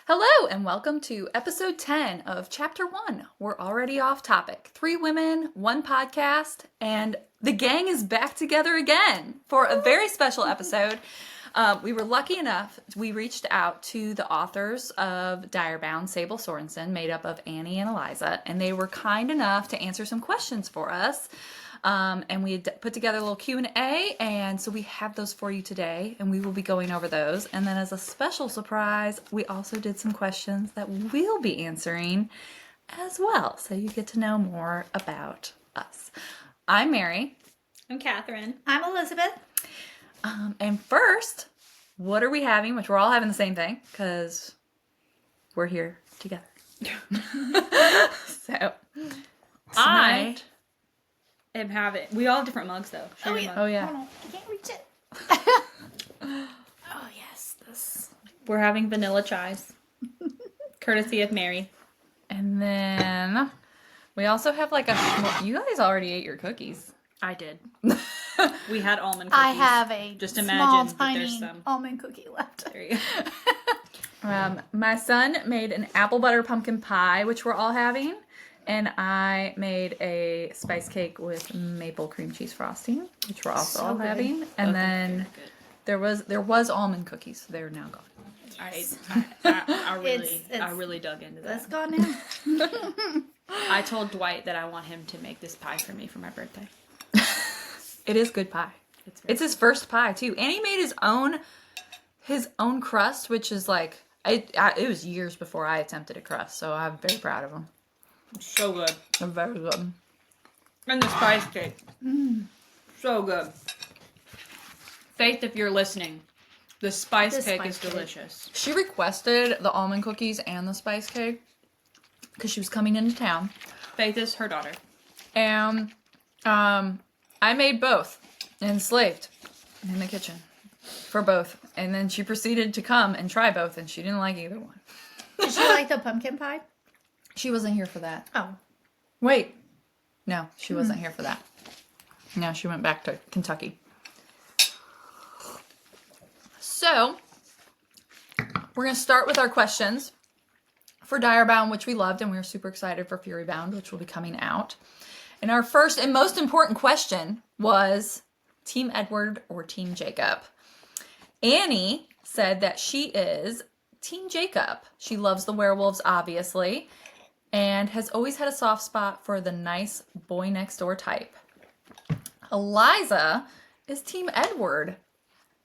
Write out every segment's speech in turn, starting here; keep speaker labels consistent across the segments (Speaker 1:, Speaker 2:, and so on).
Speaker 1: Hello and welcome to episode 10 of chapter 1. We're already off topic. 3 women, 1 podcast, and the gang is back together again for a very special episode. We were lucky enough, we reached out to the authors of Direbound, Sable Sorensen, made up of Annie and Eliza, and they were kind enough to answer some questions for us. And we had put together a little Q&A, and so we have those for you today, and we will be going over those. And then as a special surprise, we also did some questions that we'll be answering as well, so you get to know more about us. I'm Mary.
Speaker 2: I'm Catherine.
Speaker 3: I'm Elizabeth.
Speaker 1: And first, what are we having? Which we're all having the same thing, because we're here together. So,
Speaker 2: I am having... We all have different mugs, though.
Speaker 1: Oh, yeah.
Speaker 3: Hold on. I can't reach it. Oh, yes. This.
Speaker 2: We're having vanilla chais. Courtesy of Mary.
Speaker 1: And then we also have like a... You guys already ate your cookies.
Speaker 2: I did. We had almond cookies.
Speaker 3: I have a
Speaker 2: Just
Speaker 3: small,
Speaker 2: imagine that
Speaker 3: tiny
Speaker 2: there's some.
Speaker 3: almond cookie left.
Speaker 2: There you go.
Speaker 1: My son made an apple butter pumpkin pie, which we're all having. And I made a spice cake with maple cream cheese frosting, which we're also all having. And then there was almond cookies, so they're now gone.
Speaker 2: I really dug into that.
Speaker 3: That's gone now.
Speaker 2: I told Dwight that I want him to make this pie for me for my birthday.
Speaker 1: It is good pie. It's his first pie too, and he made his own crust, which is like it was years before I attempted a crust, so I'm very proud of him.
Speaker 2: So good.
Speaker 1: I'm very good.
Speaker 2: And the spice cake. So good. Faith, if you're listening, the spice cake is delicious.
Speaker 1: She requested the almond cookies and the spice cake because she was coming into town.
Speaker 2: Faith is her daughter.
Speaker 1: And I made both and slaved in the kitchen for both. And then she proceeded to come and try both, and she didn't like either one.
Speaker 3: Did she like the pumpkin pie?
Speaker 1: She wasn't here for that.
Speaker 3: Oh.
Speaker 1: Wait. No, she wasn't here for that. No, she went back to Kentucky. So, we're going to start with our questions for Direbound, which we loved, and we were super excited for Furybound, which will be coming out. And our first and most important question was Team Edward or Team Jacob? Annie said that she is Team Jacob. She loves the werewolves, obviously, and has always had a soft spot for the nice boy next door type. Eliza is Team Edward.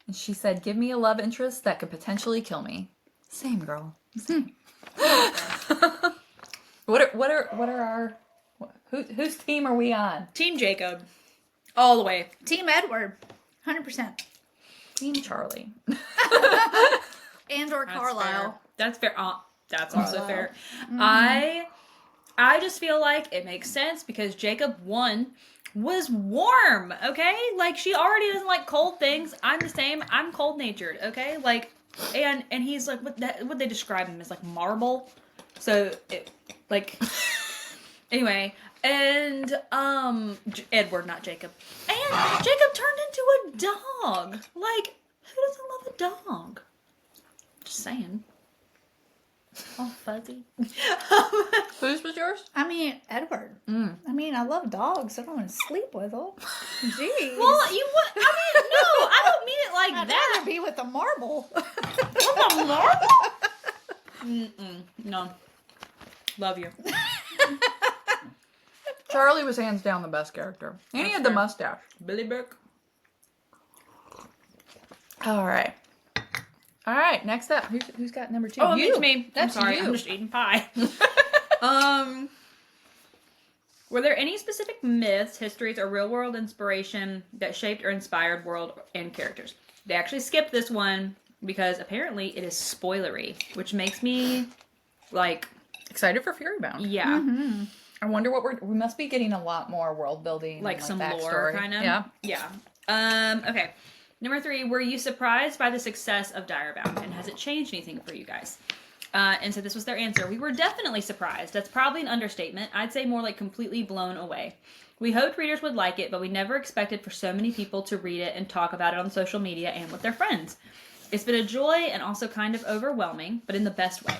Speaker 1: And she said, give me a love interest that could potentially kill me. Same, girl. Same. What are our... Whose team are we on?
Speaker 2: Team Jacob. All the way.
Speaker 3: Team Edward. 100%.
Speaker 1: Team Charlie.
Speaker 3: And or Carlisle.
Speaker 2: That's fair. That's also fair.
Speaker 3: Mm-hmm.
Speaker 2: I just feel like it makes sense because Jacob 1 was warm, okay? Like, she already doesn't like cold things. I'm the same. I'm cold-natured, okay? Like, and he's like, what they describe him as, like, marble. So, anyway, and, Edward, not Jacob. And Jacob turned into a dog. Like, who doesn't love a dog? Just saying. All fuzzy.
Speaker 1: Whose was yours?
Speaker 3: I mean, Edward. I mean, I love dogs. I don't want to sleep with them. Jeez.
Speaker 2: Well, no, I don't mean it like
Speaker 3: I'd
Speaker 2: that.
Speaker 3: rather be with a marble.
Speaker 2: With a marble? No. Love you.
Speaker 1: Charlie was hands down the best character. And he had the mustache.
Speaker 2: Billy Burke.
Speaker 1: All right, next up. Who's got number 2?
Speaker 2: Oh,
Speaker 1: you.
Speaker 2: it's me.
Speaker 1: That's
Speaker 2: I'm sorry.
Speaker 1: you.
Speaker 2: I'm just eating pie. Were there any specific myths, histories, or real-world inspiration that shaped or inspired world and characters? They actually skipped this one because apparently it is spoilery, which makes me, like...
Speaker 1: Excited for Furybound.
Speaker 2: Yeah.
Speaker 1: Mm-hmm. I wonder what we must be getting a lot more world building.
Speaker 2: Like
Speaker 1: and,
Speaker 2: some
Speaker 1: backstory.
Speaker 2: lore, kind of.
Speaker 1: Yeah.
Speaker 2: Yeah. Okay. Number 3, were you surprised by the success of Direbound, and has it changed anything for you guys? And so this was their answer. We were definitely surprised. That's probably an understatement. I'd say more like completely blown away. We hoped readers would like it, but we never expected for so many people to read it and talk about it on social media and with their friends. It's been a joy and also kind of overwhelming, but in the best way.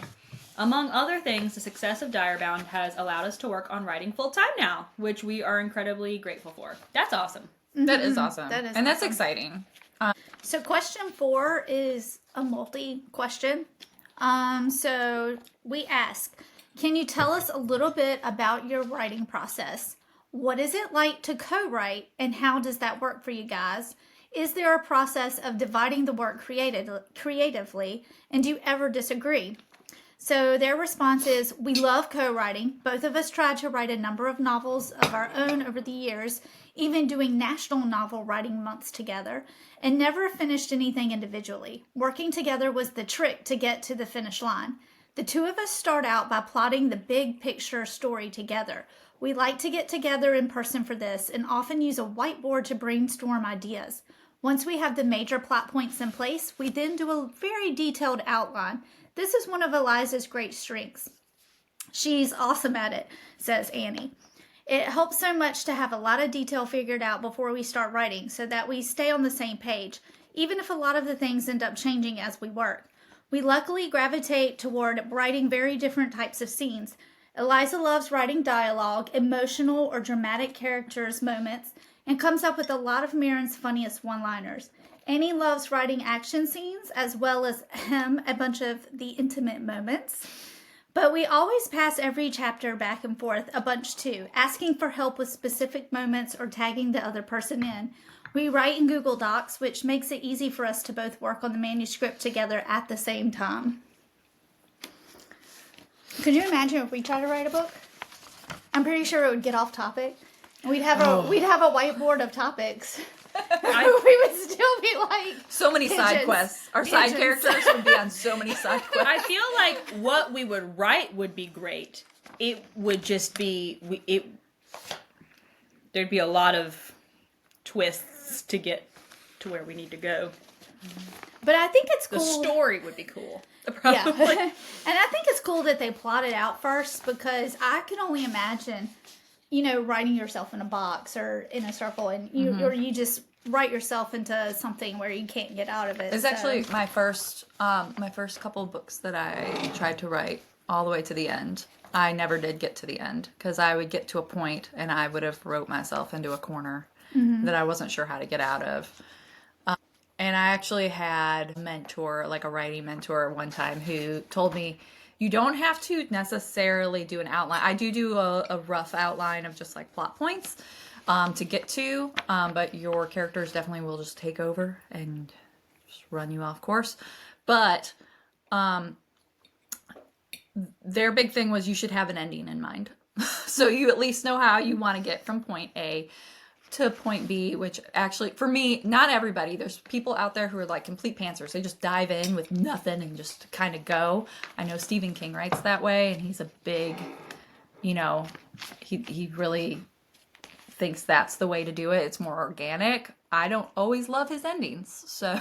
Speaker 2: Among other things, the success of Direbound has allowed us to work on writing full-time now, which we are incredibly grateful for. That's awesome.
Speaker 1: That is awesome.
Speaker 3: That is
Speaker 1: and that's
Speaker 3: awesome.
Speaker 1: exciting.
Speaker 3: So question 4 is a multi-question. So we ask, can you tell us a little bit about your writing process? What is it like to co-write, and how does that work for you guys? Is there a process of dividing the work creatively, and do you ever disagree? So their response is, we love co-writing. Both of us tried to write a number of novels of our own over the years, even doing national novel writing months together, and never finished anything individually. Working together was the trick to get to the finish line. The two of us start out by plotting the big picture story together. We like to get together in person for this and often use a whiteboard to brainstorm ideas. Once we have the major plot points in place, we then do a very detailed outline. This is one of Eliza's great strengths. She's awesome at it, says Annie. It helps so much to have a lot of detail figured out before we start writing so that we stay on the same page, even if a lot of the things end up changing as we work. We luckily gravitate toward writing very different types of scenes. Eliza loves writing dialogue, emotional or dramatic characters' moments, and comes up with a lot of Marin's funniest one-liners. Annie loves writing action scenes as well as a bunch of the intimate moments. But we always pass every chapter back and forth a bunch too, asking for help with specific moments or tagging the other person in. We write in Google Docs, which makes it easy for us to both work on the manuscript together at the same time. Could you imagine if we tried to write a book? I'm pretty sure it would get off topic. We'd have a whiteboard of topics. We would still be like
Speaker 1: So many side
Speaker 3: pigeons.
Speaker 1: quests. Our side characters would be on so many side quests.
Speaker 2: I feel like what we would write would be great. It would just be there'd be a lot of twists to get to where we need to go.
Speaker 3: But I think it's
Speaker 2: The
Speaker 3: cool.
Speaker 2: story would be cool.
Speaker 3: Yeah. And I think it's cool that they plot it out first, because I can only imagine, writing yourself in a box or in a circle, and you just write yourself into something where you can't get out of it.
Speaker 1: It's actually my first couple of books that I tried to write all the way to the end. I never did get to the end because I would get to a point and I would have wrote myself into a corner that I wasn't sure how to get out of. And I actually had a mentor, like a writing mentor one time, who told me, you don't have to necessarily do an outline. I do a rough outline of just like plot points to get to, but your characters definitely will just take over and just run you off course. But their big thing was you should have an ending in mind. So you at least know how you want to get from point A to point B, which actually, for me, not everybody. There's people out there who are like complete pantsers. They just dive in with nothing and just kind of go. I know Stephen King writes that way, and he's a big, he really thinks that's the way to do it. It's more organic. I don't always love his endings, so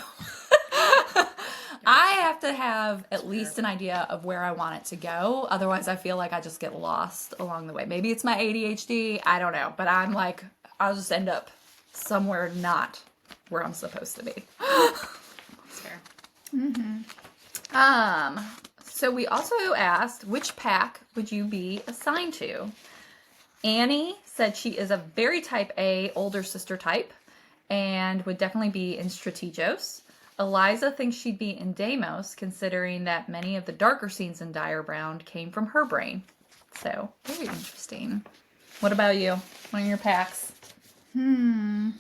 Speaker 1: I have to have at least an idea of where I want it to go. Otherwise, I feel like I just get lost along the way. Maybe it's my ADHD. I don't know, but I'm like, I'll just end up somewhere not where I'm supposed to be.
Speaker 2: That's fair.
Speaker 1: So we also asked, which pack would you be assigned to? Annie said she is a very type A older sister type and would definitely be in Strategos. Eliza thinks she'd be in Deimos, considering that many of the darker scenes in Direbound came from her brain. So, very interesting. What about you? What are your packs?
Speaker 2: I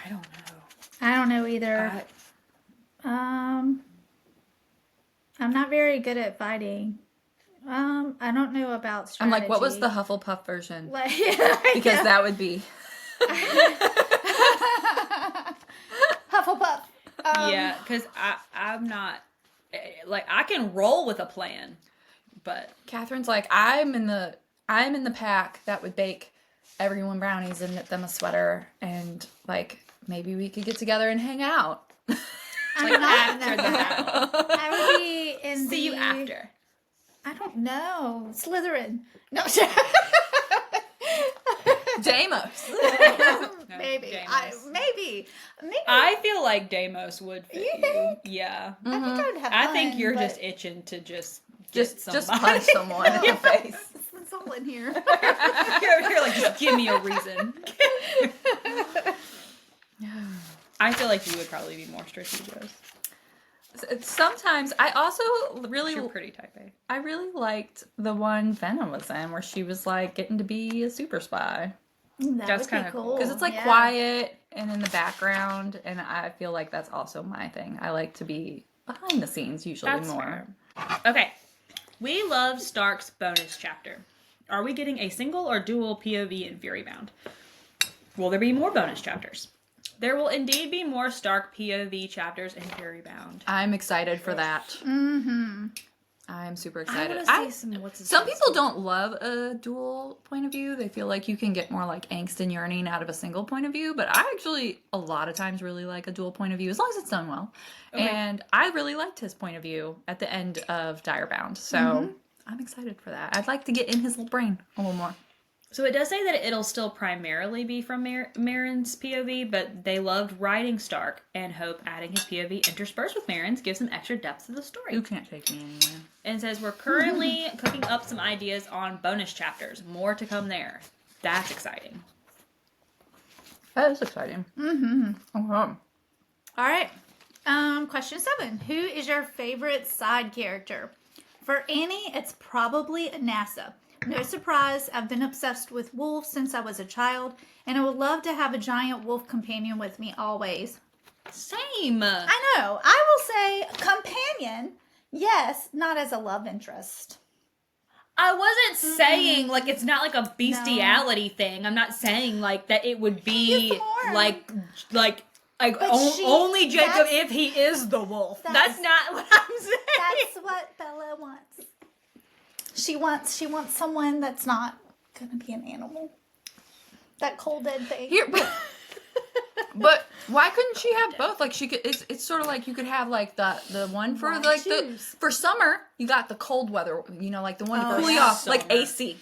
Speaker 2: don't know.
Speaker 3: I don't know either. I'm not very good at fighting. I don't know about strategy.
Speaker 1: I'm like, what was the Hufflepuff version?
Speaker 3: Because
Speaker 1: Because that would be...
Speaker 3: Hufflepuff.
Speaker 2: Yeah, because I'm not, like, I can roll with a plan, but
Speaker 1: Catherine's like, I'm in the pack that would bake everyone brownies and knit them a sweater, and like maybe we could get together and hang out.
Speaker 3: I'm
Speaker 2: like
Speaker 3: not
Speaker 2: after the battle.
Speaker 3: I would be in
Speaker 2: See you after.
Speaker 3: I don't know. Slytherin. No.
Speaker 1: Deimos.
Speaker 3: Maybe.
Speaker 2: Deimos.
Speaker 3: Maybe.
Speaker 2: I feel like Deimos would fit
Speaker 3: You
Speaker 2: you.
Speaker 3: think?
Speaker 2: Yeah.
Speaker 3: I think I would have
Speaker 2: I
Speaker 3: fun,
Speaker 2: think you're
Speaker 3: but
Speaker 2: just itching to just get
Speaker 1: Just
Speaker 2: somebody.
Speaker 1: punch someone in the face.
Speaker 3: It's all in here.
Speaker 2: You're over here like, just give me a reason. I feel like you would probably be more strategic.
Speaker 1: Sometimes I also really,
Speaker 2: You're pretty type A.
Speaker 1: I really liked the one Venom was in where she was like getting to be a super spy.
Speaker 3: That
Speaker 2: That's
Speaker 3: would be
Speaker 2: kinda cool.
Speaker 1: Because it's like
Speaker 3: yeah.
Speaker 1: quiet and in the background, and I feel like that's also my thing. I like to be behind the scenes usually
Speaker 2: That's
Speaker 1: more.
Speaker 2: fair. Okay. We love Stark's bonus chapter. Are we getting a single or dual POV in Furybound? Will there be more bonus chapters? There will indeed be more Stark POV chapters in Furybound.
Speaker 1: I'm excited for that.
Speaker 3: Mm-hmm.
Speaker 1: I'm super
Speaker 2: I
Speaker 1: excited.
Speaker 2: want to see some. What's his
Speaker 1: Some
Speaker 2: face?
Speaker 1: people don't love a dual point of view. They feel like you can get more like angst and yearning out of a single point of view. But I actually, a lot of times, really like a dual point of view as long as it's done well.
Speaker 2: Okay.
Speaker 1: And I really liked his point of view at the end of Direbound. So I'm excited for that. I'd like to get in his little brain a little more.
Speaker 2: So it does say that it'll still primarily be from Marin's POV, but they loved writing Stark and hope adding his POV interspersed with Marin's gives some extra depth to the story.
Speaker 1: You can't take me anywhere.
Speaker 2: And says we're currently cooking up some ideas on bonus chapters. More to come there. That's exciting.
Speaker 1: That is exciting.
Speaker 3: Mm-hmm.
Speaker 1: Okay.
Speaker 3: All right. Question 7. Who is your favorite side character? For Annie, it's probably Anassa. No surprise, I've been obsessed with wolves since I was a child, and I would love to have a giant wolf companion with me always.
Speaker 2: Same.
Speaker 3: I know. I will say companion, yes, not as a love interest.
Speaker 2: I wasn't saying like it's not like a bestiality thing. I'm not saying like that it would be
Speaker 3: He's more.
Speaker 2: like
Speaker 3: But
Speaker 2: only Jacob
Speaker 3: that's-
Speaker 2: if he is the wolf. That's
Speaker 3: that's-
Speaker 2: not what I'm saying.
Speaker 3: That's what Bella wants. She wants someone that's not gonna be an animal. That cold dead thing.
Speaker 1: Here, but why couldn't she have both? Like she could. It's sort of like you could have like the one for
Speaker 3: Why
Speaker 1: like
Speaker 3: choose?
Speaker 1: for summer. You got the cold weather. You know, like the one
Speaker 3: Oh,
Speaker 1: to cool you
Speaker 3: yeah.
Speaker 1: off, like
Speaker 2: Summer.
Speaker 1: AC.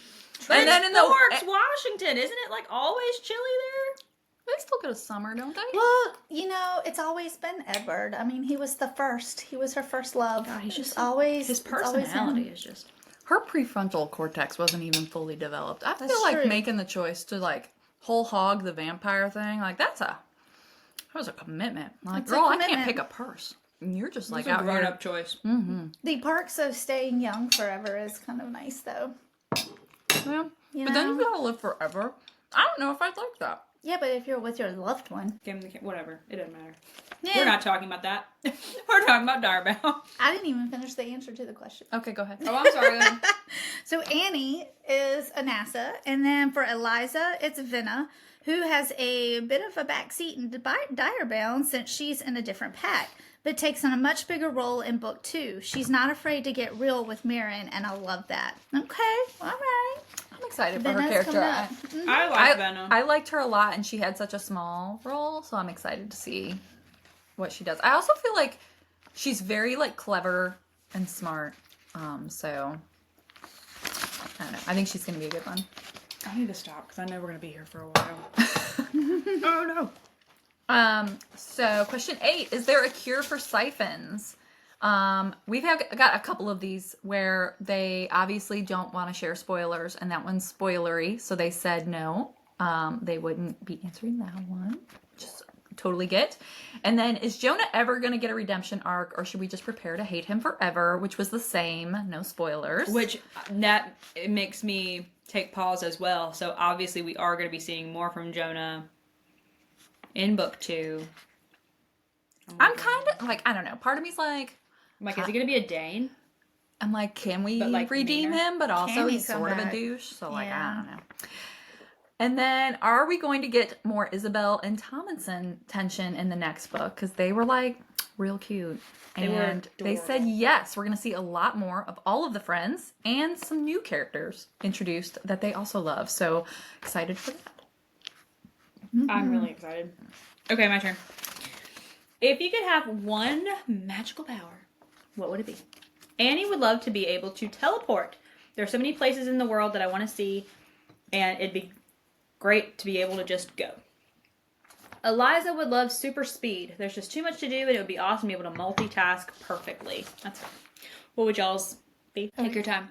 Speaker 2: But
Speaker 1: And then in the
Speaker 2: Forks, Washington, isn't it like always chilly there?
Speaker 1: they still go to summer, don't they?
Speaker 3: Well, you know, it's always been Edward. I mean, he was the first. He was her first love.
Speaker 2: God, he's
Speaker 3: It's
Speaker 2: just
Speaker 3: always
Speaker 2: his
Speaker 3: it's always
Speaker 2: personality
Speaker 3: him.
Speaker 2: is just.
Speaker 1: Her prefrontal cortex wasn't even fully developed. I
Speaker 3: That's
Speaker 1: feel like
Speaker 3: true.
Speaker 1: making the choice to like whole hog the vampire thing, like that was a commitment. Like,
Speaker 3: It's a
Speaker 1: girl, I can't
Speaker 3: commitment.
Speaker 1: pick a purse. And you're just like
Speaker 2: It's a
Speaker 1: out
Speaker 2: grown
Speaker 1: here.
Speaker 2: up choice.
Speaker 1: Mm-hmm.
Speaker 3: The perks of staying young forever is kind of nice, though.
Speaker 1: Yeah.
Speaker 3: You
Speaker 1: But then you
Speaker 3: know?
Speaker 1: gotta live forever. I don't know if I'd like that.
Speaker 3: Yeah, but if you're with your loved one,
Speaker 2: Give him the whatever. It doesn't matter.
Speaker 3: yeah.
Speaker 2: We're not talking about that. We're talking about Direbound.
Speaker 3: I didn't even finish the answer to the question.
Speaker 1: Okay, go ahead.
Speaker 2: Oh, I'm sorry.
Speaker 3: So Annie is Anassa, and then for Eliza, it's Venna, who has a bit of a backseat in Direbound since she's in a different pack, but takes on a much bigger role in book 2. She's not afraid to get real with Marin, and I love that. Okay, all right.
Speaker 1: I'm excited for her
Speaker 3: Venna's
Speaker 1: character.
Speaker 3: coming up. Mhm.
Speaker 2: I like Venom.
Speaker 1: I liked her a lot, and she had such a small role, so I'm excited to see what she does. I also feel like she's very like clever and smart. So I don't know. I think she's gonna be a good one.
Speaker 2: I need to stop because I know we're gonna be here for a while. Oh no.
Speaker 1: So question 8: is there a cure for siphons? We've got a couple of these where they obviously don't want to share spoilers, and that one's spoilery, so they said no. They wouldn't be answering that one. Just totally get. And then, is Jonah ever going to get a redemption arc, or should we just prepare to hate him forever? Which was the same, no spoilers.
Speaker 2: Which that it makes me take pause as well. So obviously we are going to be seeing more from Jonah in book 2.
Speaker 1: I'm kind of like, I don't know. Part of me's like,
Speaker 2: I'm like, is he going to be a Dane?
Speaker 1: I'm like, can we
Speaker 2: But, like,
Speaker 1: redeem
Speaker 2: meaner.
Speaker 1: him? But also,
Speaker 3: Can he
Speaker 1: he's
Speaker 3: come
Speaker 1: sort of a
Speaker 3: back?
Speaker 1: douche. So, like,
Speaker 3: Yeah.
Speaker 1: I don't know. And then, are we going to get more Isabel and Tomlinson tension in the next book? Because they were, like, real cute.
Speaker 2: They were
Speaker 1: And they said
Speaker 2: adorable.
Speaker 1: yes. We're going to see a lot more of all of the friends and some new characters introduced that they also love. So, excited for that.
Speaker 2: I'm really excited. Okay, my turn. If you could have one magical power, what would it be? Annie would love to be able to teleport. There are so many places in the world that I want to see, and it'd be great to be able to just go. Eliza would love super speed. There's just too much to do, and it would be awesome to be able to multitask perfectly. That's her. What would y'all's be? Take your time.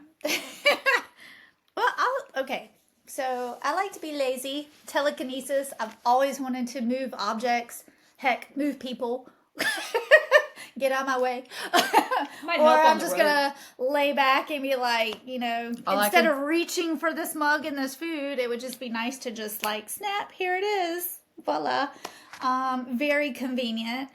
Speaker 3: Well, okay. So I like to be lazy. Telekinesis. I've always wanted to move objects. Heck, move people. Get out of my way.
Speaker 2: Might
Speaker 3: Or
Speaker 2: help on
Speaker 3: I'm
Speaker 2: the
Speaker 3: just
Speaker 2: road.
Speaker 3: gonna lay back and be like, instead of reaching for this mug and this food, it would just be nice to just like snap. Here it is. Voila. Very convenient.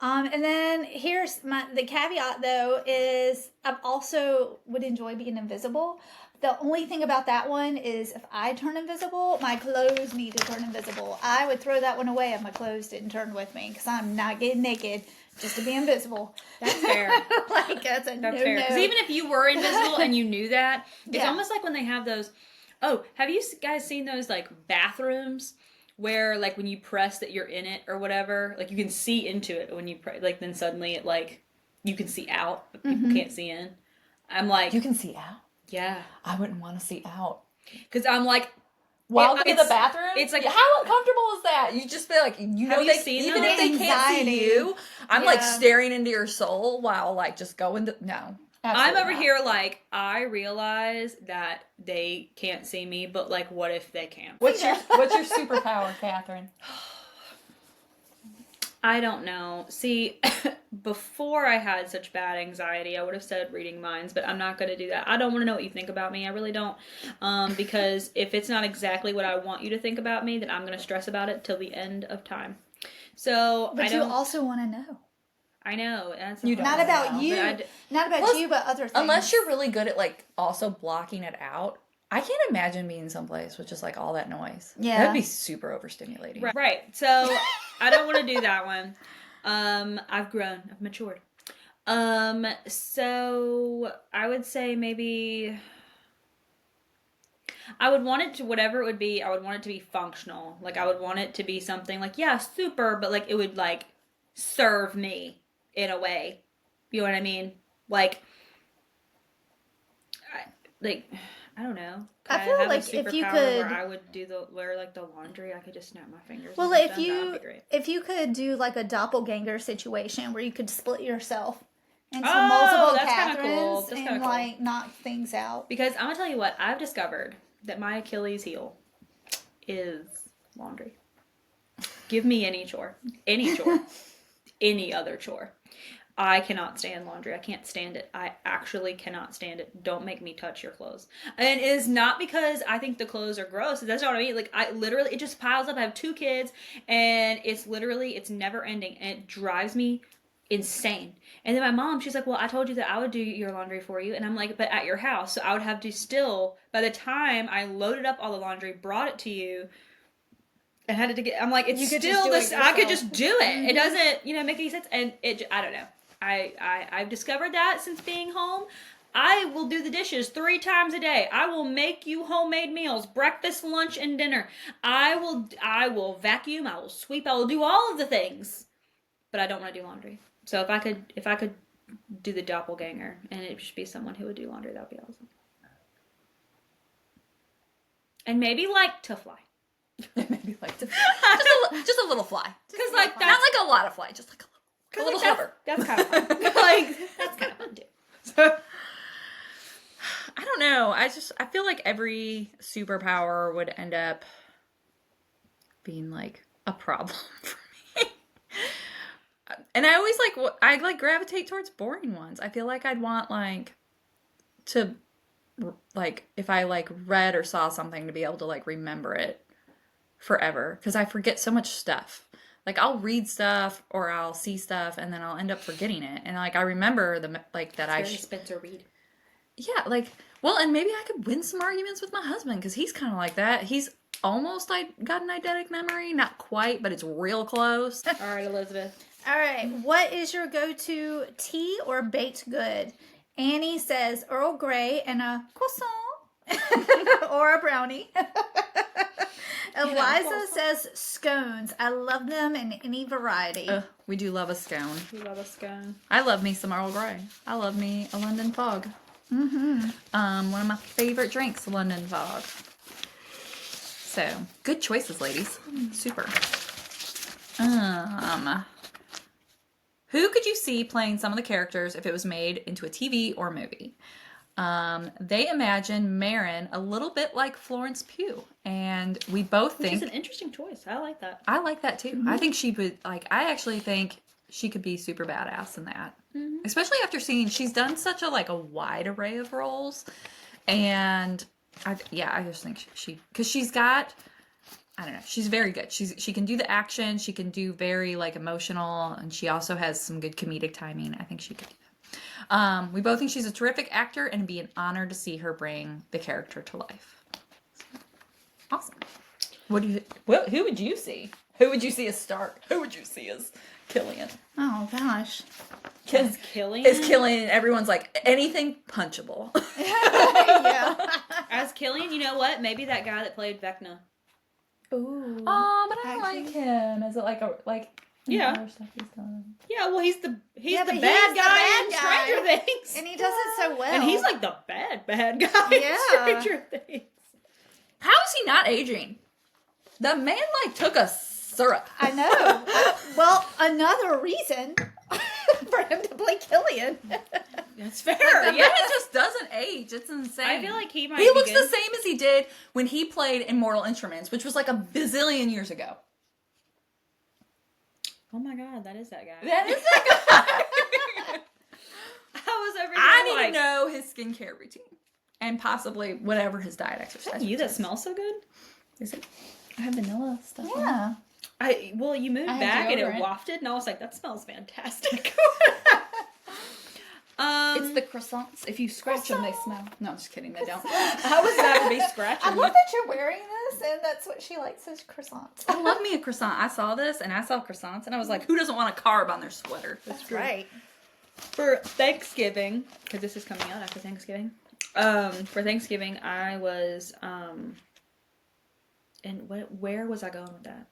Speaker 3: And then here's the caveat though is I also would enjoy being invisible. The only thing about that one is if I turn invisible, my clothes need to turn invisible. I would throw that one away if my clothes didn't turn with me because I'm not getting naked just to be invisible.
Speaker 2: That's fair.
Speaker 3: Like that's a
Speaker 2: That's
Speaker 3: no.
Speaker 2: fair. Because even if you were invisible and you knew that, it's
Speaker 3: Yeah.
Speaker 2: almost like when they have those. Oh, have you guys seen those like bathrooms where like when you press that you're in it or whatever, like you can see into it when you like then suddenly it like you can see out, but people can't see in. I'm like,
Speaker 1: You can see out.
Speaker 2: yeah,
Speaker 1: I wouldn't want to see out.
Speaker 2: because I'm like.
Speaker 1: While going to
Speaker 2: it's-
Speaker 1: the bathroom?
Speaker 2: it's like-
Speaker 1: how uncomfortable is that? You just feel like,
Speaker 2: Have you seen
Speaker 1: even
Speaker 2: those?
Speaker 1: if they can't see
Speaker 3: Anxiety.
Speaker 1: you, I'm like
Speaker 3: Yeah.
Speaker 1: staring into your soul while like just going to, no.
Speaker 2: I'm
Speaker 1: absolutely
Speaker 2: over
Speaker 1: not.
Speaker 2: here like I realize that they can't see me, but like what if they can?
Speaker 1: What's your superpower, Catherine?
Speaker 2: I don't know. See, before I had such bad anxiety, I would have said reading minds, but I'm not going to do that. I don't want to know what you think about me. I really don't. Because if it's not exactly what I want you to think about me, then I'm going to stress about it till the end of time. So
Speaker 3: But
Speaker 2: I
Speaker 3: you
Speaker 2: don't.
Speaker 3: also want to know.
Speaker 2: I know. That's
Speaker 1: You don't.
Speaker 3: Not about
Speaker 1: Wow.
Speaker 3: you.
Speaker 2: But I d-
Speaker 3: Not about
Speaker 1: Plus,
Speaker 3: you, but other things.
Speaker 1: Unless you're really good at like also blocking it out. I can't imagine being someplace with just like all that noise.
Speaker 3: Yeah.
Speaker 1: That'd be super overstimulating.
Speaker 2: Right. So I don't want to do that one. I've grown. I've matured. So I would say maybe I would want it to whatever it would be. I would want it to be functional. Like I would want it to be something like yeah, super, but like it would like serve me in a way. You know what I mean? Like I don't know. Could
Speaker 3: I feel
Speaker 2: have a
Speaker 3: like if you
Speaker 2: superpower
Speaker 3: could-
Speaker 2: where I would do wear like the laundry, I could just snap my fingers.
Speaker 3: Well,
Speaker 2: and
Speaker 3: if
Speaker 2: be done. That
Speaker 3: you
Speaker 2: would be great.
Speaker 3: if you could do like a doppelganger situation where you could split yourself into
Speaker 2: Oh,
Speaker 3: multiple
Speaker 2: that's kinda cool.
Speaker 3: Catherines
Speaker 2: That's
Speaker 3: and
Speaker 2: kinda cool.
Speaker 3: like knock things out.
Speaker 2: Because I'm gonna tell you what, I've discovered that my Achilles heel is laundry. Give me any chore, any other chore. I cannot stand laundry. I can't stand it. I actually cannot stand it. Don't make me touch your clothes. And it is not because I think the clothes are gross. That's not what I mean. Like I literally, it just piles up. I have 2 kids, and it's never ending, and it drives me insane. And then my mom, she's like, well, I told you that I would do your laundry for you. And I'm like, but at your house. So I would have to still, by the time I loaded up all the laundry, brought it to you, and had to get, I'm like, it's
Speaker 3: You could just
Speaker 2: still
Speaker 3: do it
Speaker 2: this, I could
Speaker 3: yourself.
Speaker 2: just do it. It doesn't, make any sense. And I don't know. I've discovered that since being home. I will do the dishes 3 times a day. I will make you homemade meals, breakfast, lunch, and dinner. I will vacuum, I will sweep, I will do all of the things. But I don't want to do laundry. So if I could do the doppelganger and it should be someone who would do laundry, that would be awesome. And maybe like to fly.
Speaker 1: Maybe like just a little fly.
Speaker 2: Because like
Speaker 1: Not like a lot of fly, just like a little hover.
Speaker 2: That's kind of fun. Like that's kind of fun too.
Speaker 1: So, I don't know. I feel like every superpower would end up being like a problem for me. And I always I gravitate towards boring ones. I feel like I'd want like to like if I like read or saw something to be able to like remember it forever because I forget so much stuff. Like I'll read stuff or I'll see stuff and then I'll end up forgetting it. And like I remember that
Speaker 2: Spencer Reed.
Speaker 1: yeah, like well, and maybe I could win some arguments with my husband because he's kind of like that. He's almost got an eidetic memory, not quite, but it's real close.
Speaker 2: All right, Elizabeth.
Speaker 3: All right, what is your go-to tea or baked good? Annie says Earl Grey and a croissant or a brownie. Eliza says scones. I love them in any variety.
Speaker 1: We do love a scone.
Speaker 2: We love a scone.
Speaker 1: I love me some Earl Grey. I love me a London Fog. One of my favorite drinks, London Fog. So, good choices, ladies. Super. Who could you see playing some of the characters if it was made into a TV or movie? They imagine Marin a little bit like Florence Pugh, and we both
Speaker 2: Which
Speaker 1: think
Speaker 2: is an interesting choice. I like that.
Speaker 1: I like that too. I think she would I actually think she could be super badass in that, especially after seeing she's done such a wide array of roles, and I just think she because she's got. I don't know. She's very good. She can do the action. She can do very emotional, and she also has some good comedic timing. I think she could do that. We both think she's a terrific actor, and it'd be an honor to see her bring the character to life. Awesome. Who would you see? Who would you see as Stark? Who would you see as Killian?
Speaker 3: Oh gosh.
Speaker 2: As Killian?
Speaker 1: As Killian, everyone's like anything punchable.
Speaker 3: Yeah.
Speaker 2: As Killian, you know what? Maybe that guy that played Vecna.
Speaker 3: Ooh.
Speaker 1: Oh, but I
Speaker 3: Actually-
Speaker 1: like him. Is it
Speaker 2: Yeah.
Speaker 1: other stuff he's done?
Speaker 2: Yeah, well, he's the
Speaker 3: but
Speaker 2: bad
Speaker 3: he's the
Speaker 2: guy
Speaker 3: bad
Speaker 2: in
Speaker 3: guy.
Speaker 2: Stranger Things.
Speaker 3: And he does it so well.
Speaker 2: And he's like the bad guy
Speaker 3: Yeah.
Speaker 2: in Stranger Things.
Speaker 1: How is he not aging? The man took a syrup.
Speaker 3: I know. Well, another reason for him to play Killian.
Speaker 2: That's fair.
Speaker 1: The
Speaker 2: Yeah.
Speaker 1: man just doesn't age. It's insane.
Speaker 2: I feel like he might
Speaker 1: he
Speaker 2: be
Speaker 1: looks
Speaker 2: good.
Speaker 1: the same as he did when he played in Mortal Instruments, which was a bazillion years ago.
Speaker 2: Oh my god, that is that guy.
Speaker 1: That is that guy.
Speaker 2: How was everything
Speaker 1: I need
Speaker 2: like?
Speaker 1: to know his skincare routine and possibly whatever his diet exercise.
Speaker 2: You that
Speaker 1: routine
Speaker 2: smells so good?
Speaker 1: is. It? I have vanilla stuff. on it.
Speaker 3: Yeah.
Speaker 2: You moved
Speaker 1: I have
Speaker 2: back and it
Speaker 1: deodorant.
Speaker 2: wafted, and I was like, that smells fantastic.
Speaker 1: It's the croissants. If you scratch them, they smell. No, I'm just kidding. They don't.
Speaker 2: How was that to be scratching?
Speaker 3: I love that you're wearing this, and that's what she likes is croissants.
Speaker 1: I love me a croissant. I saw this and I saw croissants and I was like, who doesn't want a carb on their sweater?
Speaker 3: That's right.
Speaker 2: For Thanksgiving, because this is coming out after Thanksgiving. For Thanksgiving, I was and where was I going with that?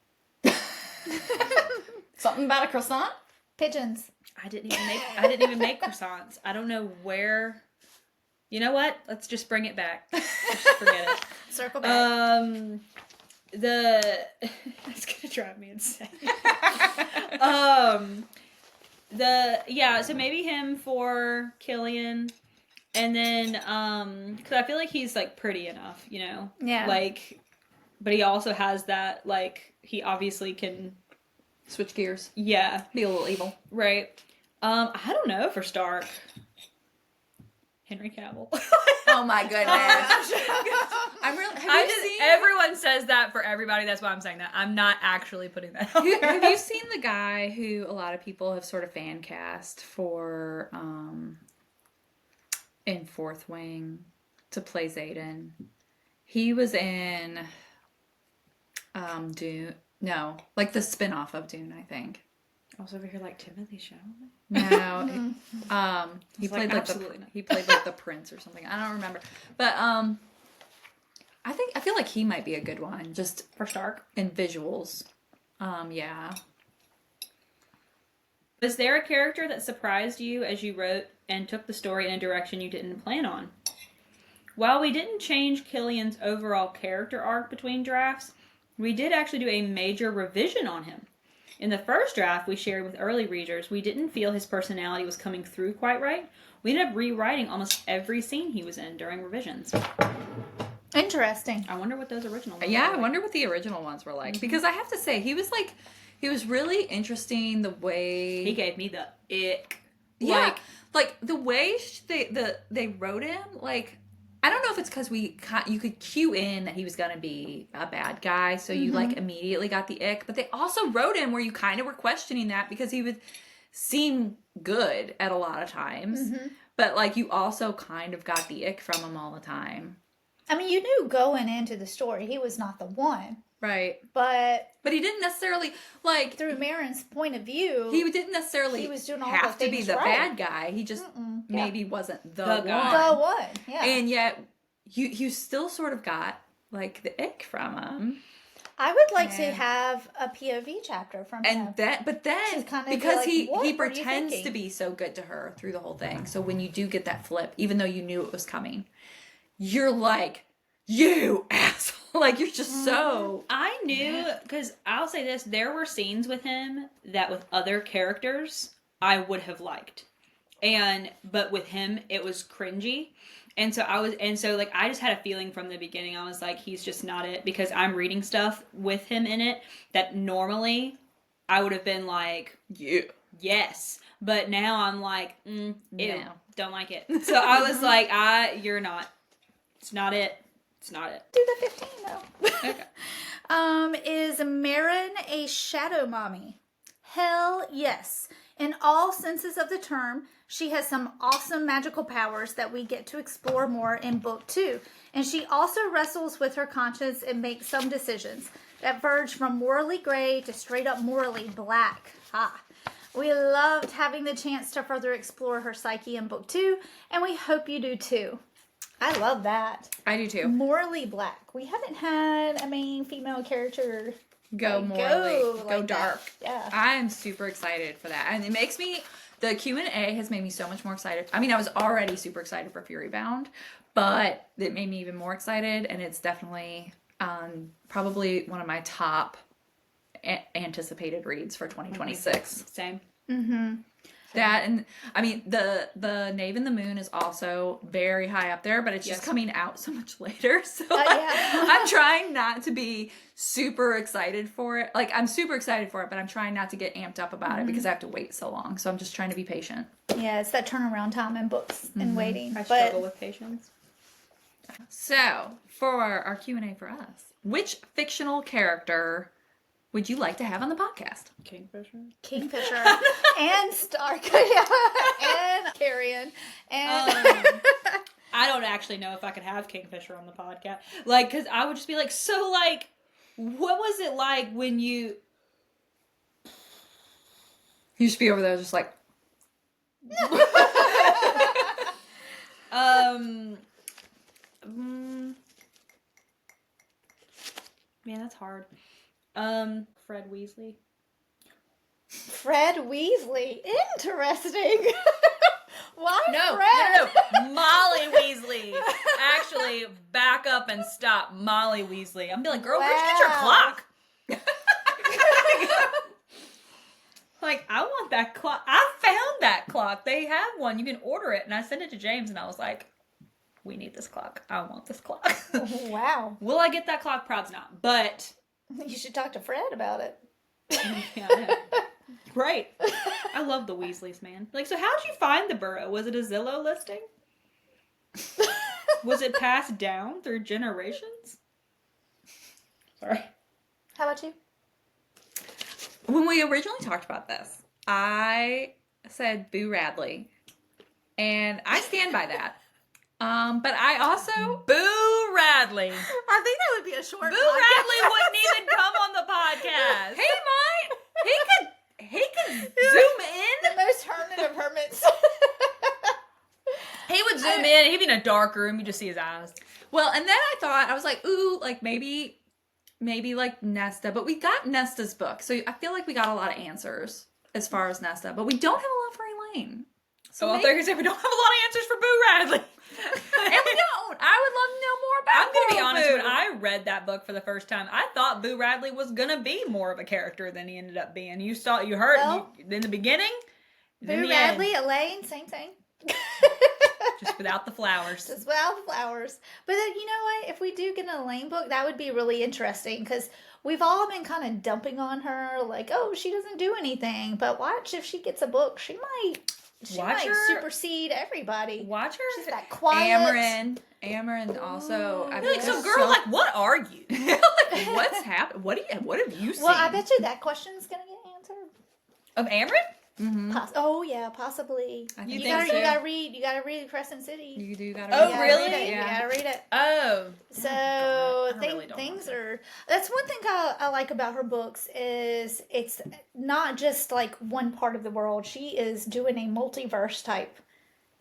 Speaker 1: Something about a croissant?
Speaker 3: Pigeons.
Speaker 2: I didn't even make croissants. I don't know where. You know what? Let's just bring it back. Just forget it.
Speaker 3: Circle back.
Speaker 2: It's gonna drive me insane. So maybe him for Killian, and then because I feel like he's pretty enough,
Speaker 3: Yeah.
Speaker 2: But he also has that he obviously can,
Speaker 1: Switch gears.
Speaker 2: yeah,
Speaker 1: Be a little evil.
Speaker 2: right. I don't know for Stark. Henry Cavill.
Speaker 1: Oh my goodness. I'm really. Have you seen?
Speaker 2: Everyone says that for everybody. That's why I'm saying that. I'm not actually putting that out there.
Speaker 1: Have you seen the guy who a lot of people have sort of fan cast for in Fourth Wing to play Xaden? He was in Dune. No, the spin-off of Dune, I think.
Speaker 2: I was over here Timothy Chalamet.
Speaker 1: No, he
Speaker 2: It's like,
Speaker 1: played
Speaker 2: absolutely not.
Speaker 1: he played the prince or something. I don't remember, but I feel like he might be a good one just
Speaker 2: For Stark.
Speaker 1: in visuals. Yeah.
Speaker 2: Was there a character that surprised you as you wrote and took the story in a direction you didn't plan on? While we didn't change Killian's overall character arc between drafts, we did actually do a major revision on him. In the first draft we shared with early readers, we didn't feel his personality was coming through quite right. We ended up rewriting almost every scene he was in during revisions.
Speaker 3: Interesting.
Speaker 2: I wonder what those original ones
Speaker 1: Yeah,
Speaker 2: were
Speaker 1: I
Speaker 2: like.
Speaker 1: wonder what the original ones were like. Because I have to say, he was really interesting the way...
Speaker 2: He gave me the ick.
Speaker 1: Yeah, the way they wrote him, I don't know if it's because you could cue in that he was going to be a bad guy, so you immediately got the ick. But they also wrote him where you kind of were questioning that because he would seem good at a lot of times. But you also kind of got the ick from him all the time.
Speaker 3: I mean, you knew going into the story he was not the one,
Speaker 1: Right.
Speaker 3: but
Speaker 1: But he didn't necessarily,
Speaker 3: through Marin's point of view,
Speaker 1: he didn't necessarily
Speaker 3: He was doing all
Speaker 1: have
Speaker 3: the
Speaker 1: to be
Speaker 3: things
Speaker 1: the
Speaker 3: right.
Speaker 1: bad guy. He just
Speaker 3: Yeah.
Speaker 1: maybe wasn't the
Speaker 2: The
Speaker 1: one.
Speaker 2: guy.
Speaker 3: the one. Yeah.
Speaker 1: And yet, you still sort of got, the ick from him.
Speaker 3: I would like to
Speaker 1: Yeah.
Speaker 3: have a POV chapter from him.
Speaker 1: And then, but then,
Speaker 3: To kind of be
Speaker 1: because
Speaker 3: like,
Speaker 1: he
Speaker 3: what were you
Speaker 1: pretends
Speaker 3: thinking?
Speaker 1: to be so good to her through the whole thing. So when you do get that flip, even though you knew it was coming, you're like, you asshole. Like, you're just so...
Speaker 2: I knew, because I'll say this, there were scenes with him that with other characters I would have liked. But with him, it was cringy. And so I just had a feeling from the beginning. I was like, he's just not it, because I'm reading stuff with him in it that normally I would have been like,
Speaker 1: Yeah.
Speaker 2: yes. But now I'm like, ew,
Speaker 1: No.
Speaker 2: don't like it. So I was like, you're not. It's not it. It's not it.
Speaker 3: Do the 15 though.
Speaker 2: Okay.
Speaker 3: Is Marin a shadow mommy? Hell yes. In all senses of the term, she has some awesome magical powers that we get to explore more in book 2. And she also wrestles with her conscience and makes some decisions that verge from morally gray to straight up morally black. We loved having the chance to further explore her psyche in book 2, and we hope you do too. I love that.
Speaker 1: I do too.
Speaker 3: Morally black. We haven't had a main female character
Speaker 1: Go
Speaker 3: like,
Speaker 1: morally,
Speaker 3: go
Speaker 1: go
Speaker 3: like
Speaker 1: dark.
Speaker 3: that. Yeah.
Speaker 1: I'm super excited for that. And it makes me, the Q&A has made me so much more excited. I mean, I was already super excited for Fury Bound, but it made me even more excited. And it's definitely probably one of my top anticipated reads for 2026.
Speaker 2: Same.
Speaker 3: Mm-hmm.
Speaker 1: That, and I mean, the Knave and the Moon is also very high up there, but it's just coming out so much later. So
Speaker 3: yeah.
Speaker 1: I'm trying not to be super excited for it. Like, I'm super excited for it, but I'm trying not to get amped up about it because I have to wait so long. So I'm just trying to be patient.
Speaker 3: Yeah, it's that turnaround time in books and waiting.
Speaker 2: I struggle with patience.
Speaker 1: So for our Q&A for us, which fictional character would you like to have on the podcast?
Speaker 2: Kingfisher.
Speaker 3: And Stark. And Carrion. And
Speaker 2: I don't actually know if I could have Kingfisher on the podcast. Like, because I would just be like, so, like, what was it like when you...
Speaker 1: You should be over there just like...
Speaker 2: Man, that's hard. Fred Weasley.
Speaker 3: Fred Weasley. Interesting. Why
Speaker 2: No,
Speaker 3: Fred?
Speaker 2: Molly Weasley. Actually, back up and stop. Molly Weasley. I'm be like, girl, where'd you get your clock? Like, I want that clock. I found that clock. They have one. You can order it. And I sent it to James, and I was like, we need this clock. I want this clock.
Speaker 3: Wow.
Speaker 2: Will I get that clock? Probably not. But...
Speaker 3: You should talk to Fred about it.
Speaker 2: Yeah. Great. I love the Weasleys, man. Like, so how'd you find the burrow? Was it a Zillow listing? Was it passed down through generations? Sorry.
Speaker 3: How about you?
Speaker 1: When we originally talked about this, I said Boo Radley, and I stand by that. But I also...
Speaker 2: Boo Radley.
Speaker 3: I think that would be a short
Speaker 2: Boo
Speaker 3: podcast.
Speaker 2: Radley wouldn't even come on the podcast.
Speaker 1: He might. He could zoom in.
Speaker 3: The most hermit of hermits.
Speaker 2: He would zoom in. He'd be in a dark room. You just see his eyes.
Speaker 1: Well, and then I was like, ooh, like maybe like Nesta. But we got Nesta's book. So I feel like we got a lot of answers as far as Nesta. But we don't have a lot for Elaine.
Speaker 2: So I thought you were going to say we don't have a lot of answers for Boo Radley.
Speaker 1: And we don't. I would love to know more about
Speaker 2: I'm going to be
Speaker 1: Boo.
Speaker 2: honest, when I read that book for the first time, I thought Boo Radley was going to be more of a character than he ended up being. You heard in the beginning.
Speaker 3: Boo Radley, Elaine, same thing.
Speaker 2: Just without the flowers.
Speaker 3: Just without the flowers. But then, you know what? If we do get an Elaine book, that would be really interesting because we've all been kind of dumping on her like, oh, she doesn't do anything. But watch, if she gets a book, she might supersede everybody.
Speaker 2: Watch her.
Speaker 3: She's that quiet.
Speaker 1: Amarin also. I
Speaker 2: You're like, so girl, like, what are you?
Speaker 1: Like, what's happened? What have you seen?
Speaker 3: Well, I bet you that question's gonna get answered.
Speaker 2: Of Amarin?
Speaker 1: Mm-hmm.
Speaker 3: Oh yeah, possibly.
Speaker 1: You
Speaker 3: gotta read Crescent City.
Speaker 1: You do gotta.
Speaker 2: Oh,
Speaker 1: read it.
Speaker 2: really?
Speaker 3: You gotta read it.
Speaker 2: Oh.
Speaker 3: So
Speaker 2: I really don't
Speaker 3: things
Speaker 2: want
Speaker 3: are. That's one thing I like about her books is it's not just like one part of the world. She is doing a multiverse type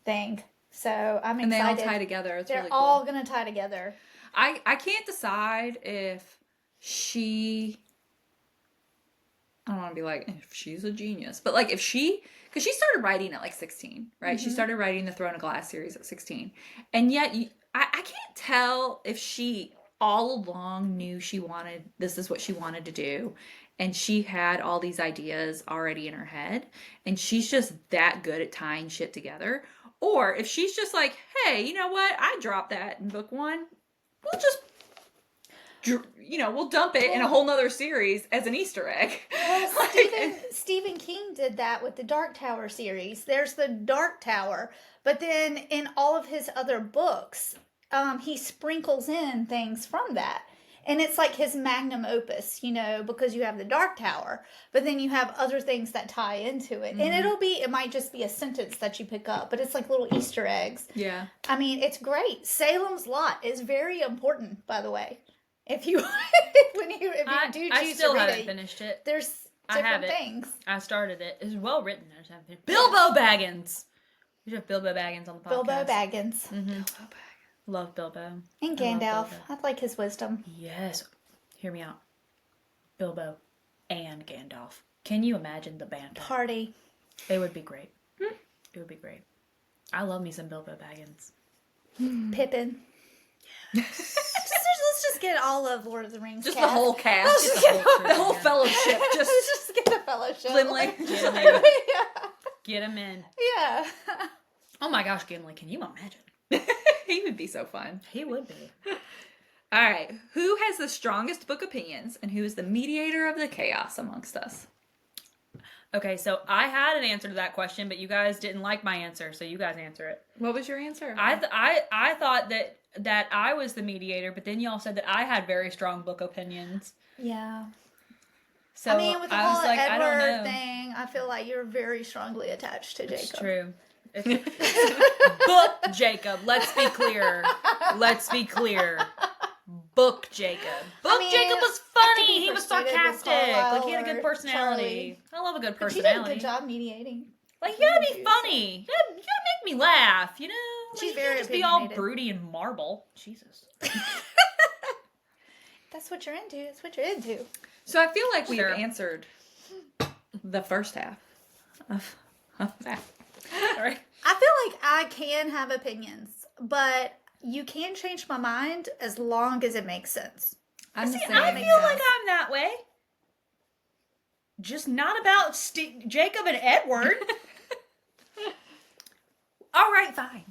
Speaker 3: thing. So I'm excited.
Speaker 1: And they all tie together. It's
Speaker 3: They're
Speaker 1: really cool.
Speaker 3: all gonna tie together.
Speaker 1: I can't decide if she. I don't want to be like, if she's a genius. But like if she, because she started writing at like 16, right? Mm-hmm. She started writing the Throne of Glass series at 16. And yet I can't tell if she all along knew this is what she wanted to do. And she had all these ideas already in her head. And she's just that good at tying shit together. Or if she's just like, hey, you know what? I dropped that in book 1. We'll just, we'll dump it in a whole nother series as an Easter egg.
Speaker 3: Well, Stephen King did that with the Dark Tower series. There's the Dark Tower, but then in all of his other books, he sprinkles in things from that. And it's like his magnum opus, because you have the Dark Tower, but then you have other things that tie into it. And it might just be a sentence that you pick up, but it's like little Easter eggs.
Speaker 1: Yeah.
Speaker 3: I mean, it's great. Salem's Lot is very important, by the way. If you do choose
Speaker 2: I still
Speaker 3: to read
Speaker 2: haven't
Speaker 3: it,
Speaker 2: finished it.
Speaker 3: there's
Speaker 2: I have
Speaker 3: different
Speaker 2: it.
Speaker 3: things.
Speaker 2: I started it. It's well written. I just haven't finished. Bilbo Baggins. We should have Bilbo Baggins on the podcast.
Speaker 3: Bilbo Baggins.
Speaker 2: Mm-hmm. Bilbo Baggins. Love Bilbo.
Speaker 3: And Gandalf. I like his wisdom.
Speaker 2: Yes. Hear me out. Bilbo and Gandalf. Can you imagine the banter?
Speaker 3: Party.
Speaker 2: It would be great. It would be great. I love me some Bilbo Baggins.
Speaker 3: Pippin. Let's just get all of Lord of the Rings.
Speaker 1: Just
Speaker 3: cast.
Speaker 1: the whole cast. The whole fellowship.
Speaker 3: Just get the fellowship.
Speaker 1: Gimli.
Speaker 2: Get him in.
Speaker 3: Yeah.
Speaker 2: Oh my gosh, Gimli, can you imagine?
Speaker 1: He would be so fun.
Speaker 2: He would be.
Speaker 1: All right. Who has the strongest book opinions and who is the mediator of the chaos amongst us?
Speaker 2: Okay, so I had an answer to that question, but you guys didn't like my answer, so you guys answer it.
Speaker 1: What was your answer?
Speaker 2: I thought that I was the mediator, but then y'all said that I had very strong book opinions.
Speaker 3: Yeah.
Speaker 2: So
Speaker 3: I mean, with the
Speaker 2: I
Speaker 3: whole
Speaker 2: was like, I don't
Speaker 3: Edward
Speaker 2: know.
Speaker 3: thing, I feel like you're very strongly attached to Jacob.
Speaker 2: It's true. Book Jacob. Let's be clear. Book Jacob. Jacob was funny. He was sarcastic. Like he had a good personality.
Speaker 3: Charlie.
Speaker 2: I love a good
Speaker 3: But
Speaker 2: personality.
Speaker 3: she did a good job mediating.
Speaker 2: Like you gotta be funny. You gotta make me laugh. Like,
Speaker 3: She's
Speaker 2: you
Speaker 3: very
Speaker 2: can't just be all
Speaker 3: opinionated.
Speaker 2: broody and marble. Jesus.
Speaker 3: That's what you're into. That's what you're into.
Speaker 1: So I feel like we've
Speaker 2: Sure.
Speaker 1: answered the first half of that.
Speaker 2: All right.
Speaker 3: I feel like I can have opinions, but you can change my mind as long as it makes sense.
Speaker 1: I'm the
Speaker 2: See,
Speaker 1: same.
Speaker 2: I feel like I'm that way. Just not about Jacob and Edward. All right, fine.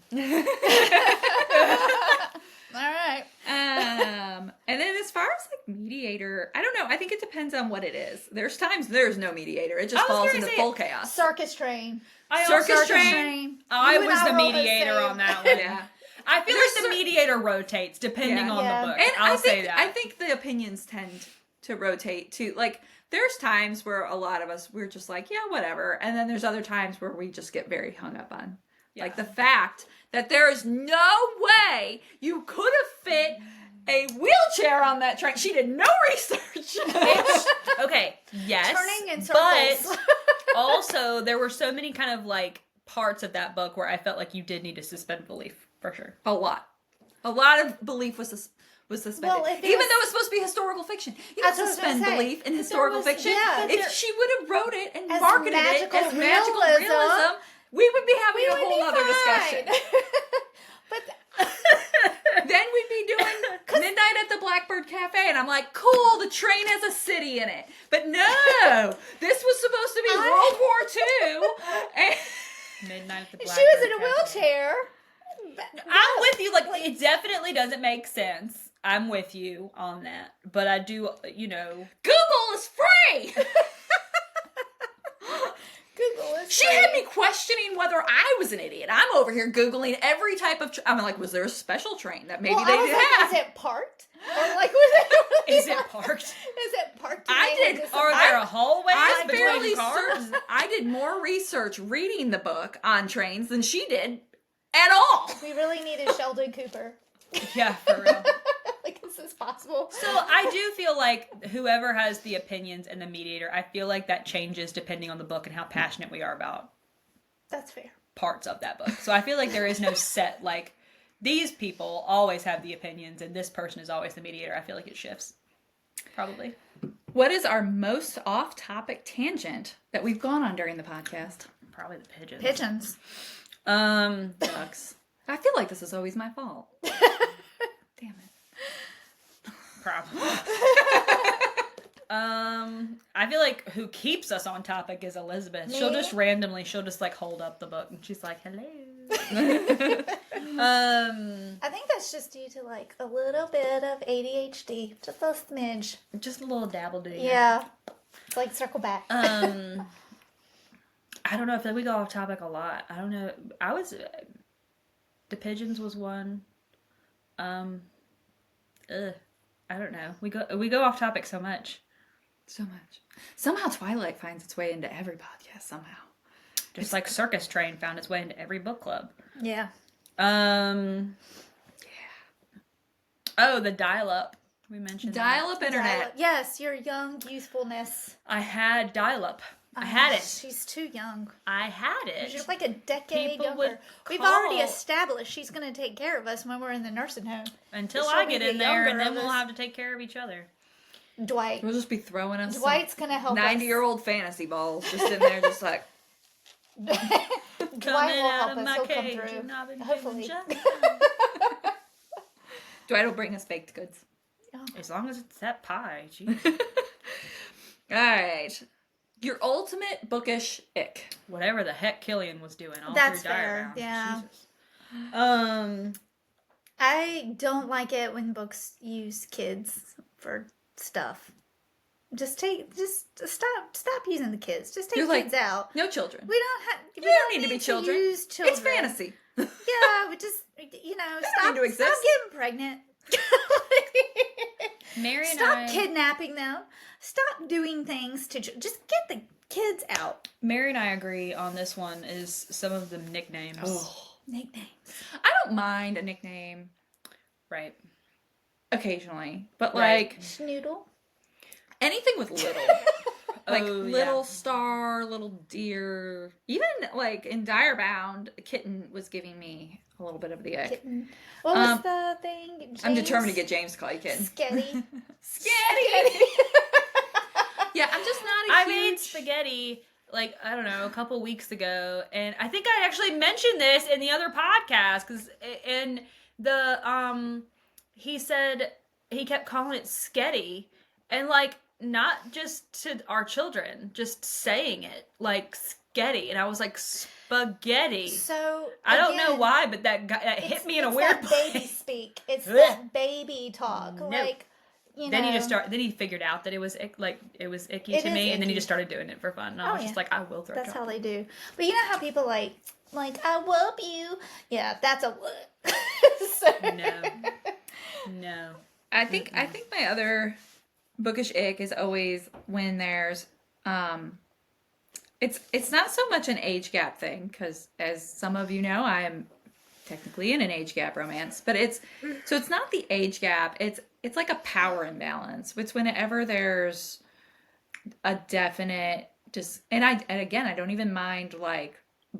Speaker 3: All right.
Speaker 1: And then as far as like mediator, I don't know. I think it depends on what it is. There's times there's no mediator. It just
Speaker 2: I was
Speaker 1: falls
Speaker 2: gonna
Speaker 1: into
Speaker 2: say-
Speaker 1: full chaos.
Speaker 3: Circus train.
Speaker 1: Circus
Speaker 3: Circus
Speaker 1: train.
Speaker 2: I
Speaker 3: You and
Speaker 2: was the
Speaker 3: wrote the
Speaker 2: mediator
Speaker 3: same.
Speaker 2: on that one.
Speaker 1: Yeah.
Speaker 2: I feel
Speaker 1: There's
Speaker 2: like the mediator rotates depending
Speaker 1: Yeah.
Speaker 2: on
Speaker 3: Yeah.
Speaker 2: the book.
Speaker 1: And
Speaker 2: I'll
Speaker 1: I think,
Speaker 2: say that.
Speaker 1: I think the opinions tend to rotate too. Like there's times where a lot of us we're just like, yeah, whatever. And then there's other times where we just get very hung up on like the fact that there is no way you could have fit a wheelchair on that train. She did no research.
Speaker 2: Okay, yes.
Speaker 3: Turning in circles.
Speaker 2: But also, there were so many kind of like parts of that book where I felt like you did need to suspend belief, for sure.
Speaker 1: A lot of belief was suspended.
Speaker 3: Well, if it
Speaker 1: Even
Speaker 3: was-
Speaker 1: though it's supposed to be historical fiction. You
Speaker 3: That's
Speaker 1: don't
Speaker 3: what I was gonna
Speaker 1: suspend
Speaker 3: say.
Speaker 1: belief in historical
Speaker 3: was-
Speaker 1: fiction.
Speaker 3: yeah, but
Speaker 1: If she would have wrote it and
Speaker 3: As
Speaker 1: marketed it
Speaker 3: magical
Speaker 1: as magical
Speaker 3: realism,
Speaker 1: realism, we would be having
Speaker 3: we
Speaker 1: a
Speaker 3: would
Speaker 1: whole
Speaker 3: be
Speaker 1: other
Speaker 3: fine.
Speaker 1: discussion.
Speaker 3: But
Speaker 1: Then we'd be doing Midnight at the Blackbird Cafe, and I'm like, cool, the train has a city in it. But no, this was supposed to be World War II. And
Speaker 2: Midnight at the
Speaker 3: she
Speaker 2: Blackbird
Speaker 3: was in a
Speaker 2: Cafe.
Speaker 3: wheelchair.
Speaker 2: I'm with you. Like, it definitely doesn't make sense. I'm with you on that. But I do,
Speaker 1: Google is free.
Speaker 3: Google is
Speaker 1: She had me questioning whether I was an idiot. I'm over here Googling every type of I'm like, was there a special train that maybe
Speaker 3: well,
Speaker 1: they
Speaker 3: I was
Speaker 1: did
Speaker 3: like,
Speaker 1: have?
Speaker 3: is it parked? Or like, was it
Speaker 2: Is it parked?
Speaker 3: Is it parked?
Speaker 1: I
Speaker 3: today?
Speaker 1: did-
Speaker 3: Like,
Speaker 2: Are there hallways
Speaker 1: I'm
Speaker 2: between
Speaker 1: fairly
Speaker 2: cars?
Speaker 1: certain I did more research reading the book on trains than she did at all.
Speaker 3: We really needed Sheldon Cooper.
Speaker 2: Yeah, for real.
Speaker 3: Like, is this possible?
Speaker 2: So I do feel like whoever has the opinions and the mediator, I feel like that changes depending on the book and how passionate we are about
Speaker 3: That's fair.
Speaker 2: parts of that book. So I feel like there is no set, like, these people always have the opinions and this person is always the mediator. I feel like it shifts. Probably.
Speaker 1: What is our most off-topic tangent that we've gone on during the podcast?
Speaker 2: Probably the pigeons.
Speaker 3: Pigeons.
Speaker 1: Ducks. I feel like this is always my fault. Damn it.
Speaker 2: Probably. I feel like who keeps us on topic is Elizabeth. She'll just like hold up the book and she's like, hello.
Speaker 3: I think that's just due to like a little bit of ADHD, just a smidge.
Speaker 2: Just a little dabble do.
Speaker 3: Yeah, it's like circle back.
Speaker 2: I don't know. I feel like we go off topic a lot. I don't know. The pigeons was one. I don't know. We go off topic so much.
Speaker 1: So much. Somehow Twilight finds its way into every podcast somehow.
Speaker 2: Just like Circus Train found its way into every book club.
Speaker 3: Yeah.
Speaker 2: Yeah. Oh, the dial-up. We mentioned
Speaker 1: Dial-up internet.
Speaker 3: Dial-up. Yes, your young youthfulness.
Speaker 2: I had dial-up. I had it.
Speaker 3: She's too young.
Speaker 2: I had it.
Speaker 3: She's like a decade
Speaker 2: People
Speaker 3: younger.
Speaker 2: would
Speaker 3: We've
Speaker 2: call-
Speaker 3: already established she's going to take care of us when we're in the nursing home.
Speaker 2: Until
Speaker 3: She'll
Speaker 2: I
Speaker 3: be
Speaker 2: get
Speaker 3: the
Speaker 2: in there, and
Speaker 3: younger
Speaker 2: then
Speaker 3: of
Speaker 2: we'll
Speaker 3: us.
Speaker 2: have to take care of each other.
Speaker 3: Dwight.
Speaker 1: We'll just be throwing us
Speaker 3: Dwight's going to help
Speaker 1: 90-year-old fantasy balls just in there just like...
Speaker 3: us. Dwight
Speaker 2: Coming
Speaker 3: will
Speaker 2: out
Speaker 3: help
Speaker 2: of
Speaker 3: us.
Speaker 2: my
Speaker 3: He'll come
Speaker 2: cage,
Speaker 3: through.
Speaker 2: and I've been
Speaker 3: Hopefully.
Speaker 2: feeling just
Speaker 1: Dwight will bring us baked goods.
Speaker 2: as long as it's that pie. Jeez.
Speaker 1: All right. Your ultimate bookish ick.
Speaker 2: Whatever the heck Killian was doing all
Speaker 3: That's
Speaker 2: through
Speaker 3: fair,
Speaker 2: Diary
Speaker 3: yeah.
Speaker 2: Jesus.
Speaker 3: I don't like it when books use kids for stuff. Just stop using the kids. Just take
Speaker 1: You're like,
Speaker 3: kids out.
Speaker 1: No children.
Speaker 3: We don't have. We
Speaker 1: You don't need to be children.
Speaker 3: Use children.
Speaker 1: It's fantasy.
Speaker 3: Yeah, we just stop.
Speaker 1: need to exist.
Speaker 3: Stop getting pregnant.
Speaker 2: Mary and
Speaker 3: Stop kidnapping them. Stop doing things to just get the kids out.
Speaker 2: Mary and I agree on this one. Is some of the nicknames.
Speaker 3: Nicknames.
Speaker 1: I don't mind a nickname
Speaker 2: Right.
Speaker 1: occasionally, but
Speaker 2: Right.
Speaker 1: like
Speaker 3: Schnoodle.
Speaker 1: anything with little. Like
Speaker 2: Oh, yeah.
Speaker 1: little star, little deer. Even like in Direbound, a kitten was giving me a little bit of the ick.
Speaker 3: Kitten. What was the thing?
Speaker 1: I'm
Speaker 3: James?
Speaker 1: determined to get James to call you kitten.
Speaker 3: Sketty.
Speaker 1: Sketty! Yeah, I'm just not a
Speaker 2: I
Speaker 1: huge...
Speaker 2: made spaghetti, like, I don't know, a couple weeks ago, and I think I actually mentioned this in the other podcast, because in the, he said, he kept calling it sketty, and, like, not just to our children, just saying it, like, sketty, and I was like, spaghetti.
Speaker 3: So
Speaker 2: I don't know
Speaker 3: again,
Speaker 2: why, but that hit me in a weird
Speaker 3: that
Speaker 2: place.
Speaker 3: baby speak. It's that baby talk.
Speaker 2: No.
Speaker 3: Like,
Speaker 2: Then he figured out that it was icky
Speaker 3: It
Speaker 2: to
Speaker 3: is
Speaker 2: me, and then he
Speaker 3: icky.
Speaker 2: just started doing it for fun. And I
Speaker 3: Oh,
Speaker 2: was just
Speaker 3: yeah.
Speaker 2: like, I will throw.
Speaker 3: That's how
Speaker 2: chocolate.
Speaker 3: they do. But you know how people like I whoop you. Yeah, that's a whoop. So-
Speaker 2: No.
Speaker 1: I think my other bookish ick is always when there's it's not so much an age gap thing, because as some of you know, I am technically in an age gap romance, but it's not the age gap, it's like a power imbalance. It's whenever there's a definite and again I don't even mind like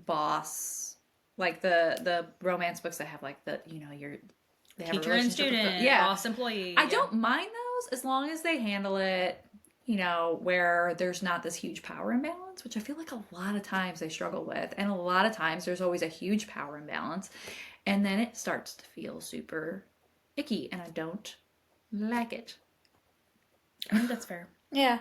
Speaker 1: boss, like the romance books that have like the they have a
Speaker 2: Teacher and
Speaker 1: relationship with
Speaker 2: student,
Speaker 1: yeah,
Speaker 2: boss employee.
Speaker 1: I don't mind those as long as they handle it, where there's not this huge power imbalance, which I feel like a lot of times they struggle with. And a lot of times there's always a huge power imbalance. And then it starts to feel super icky, and I don't like it.
Speaker 2: I think that's fair.
Speaker 3: yeah.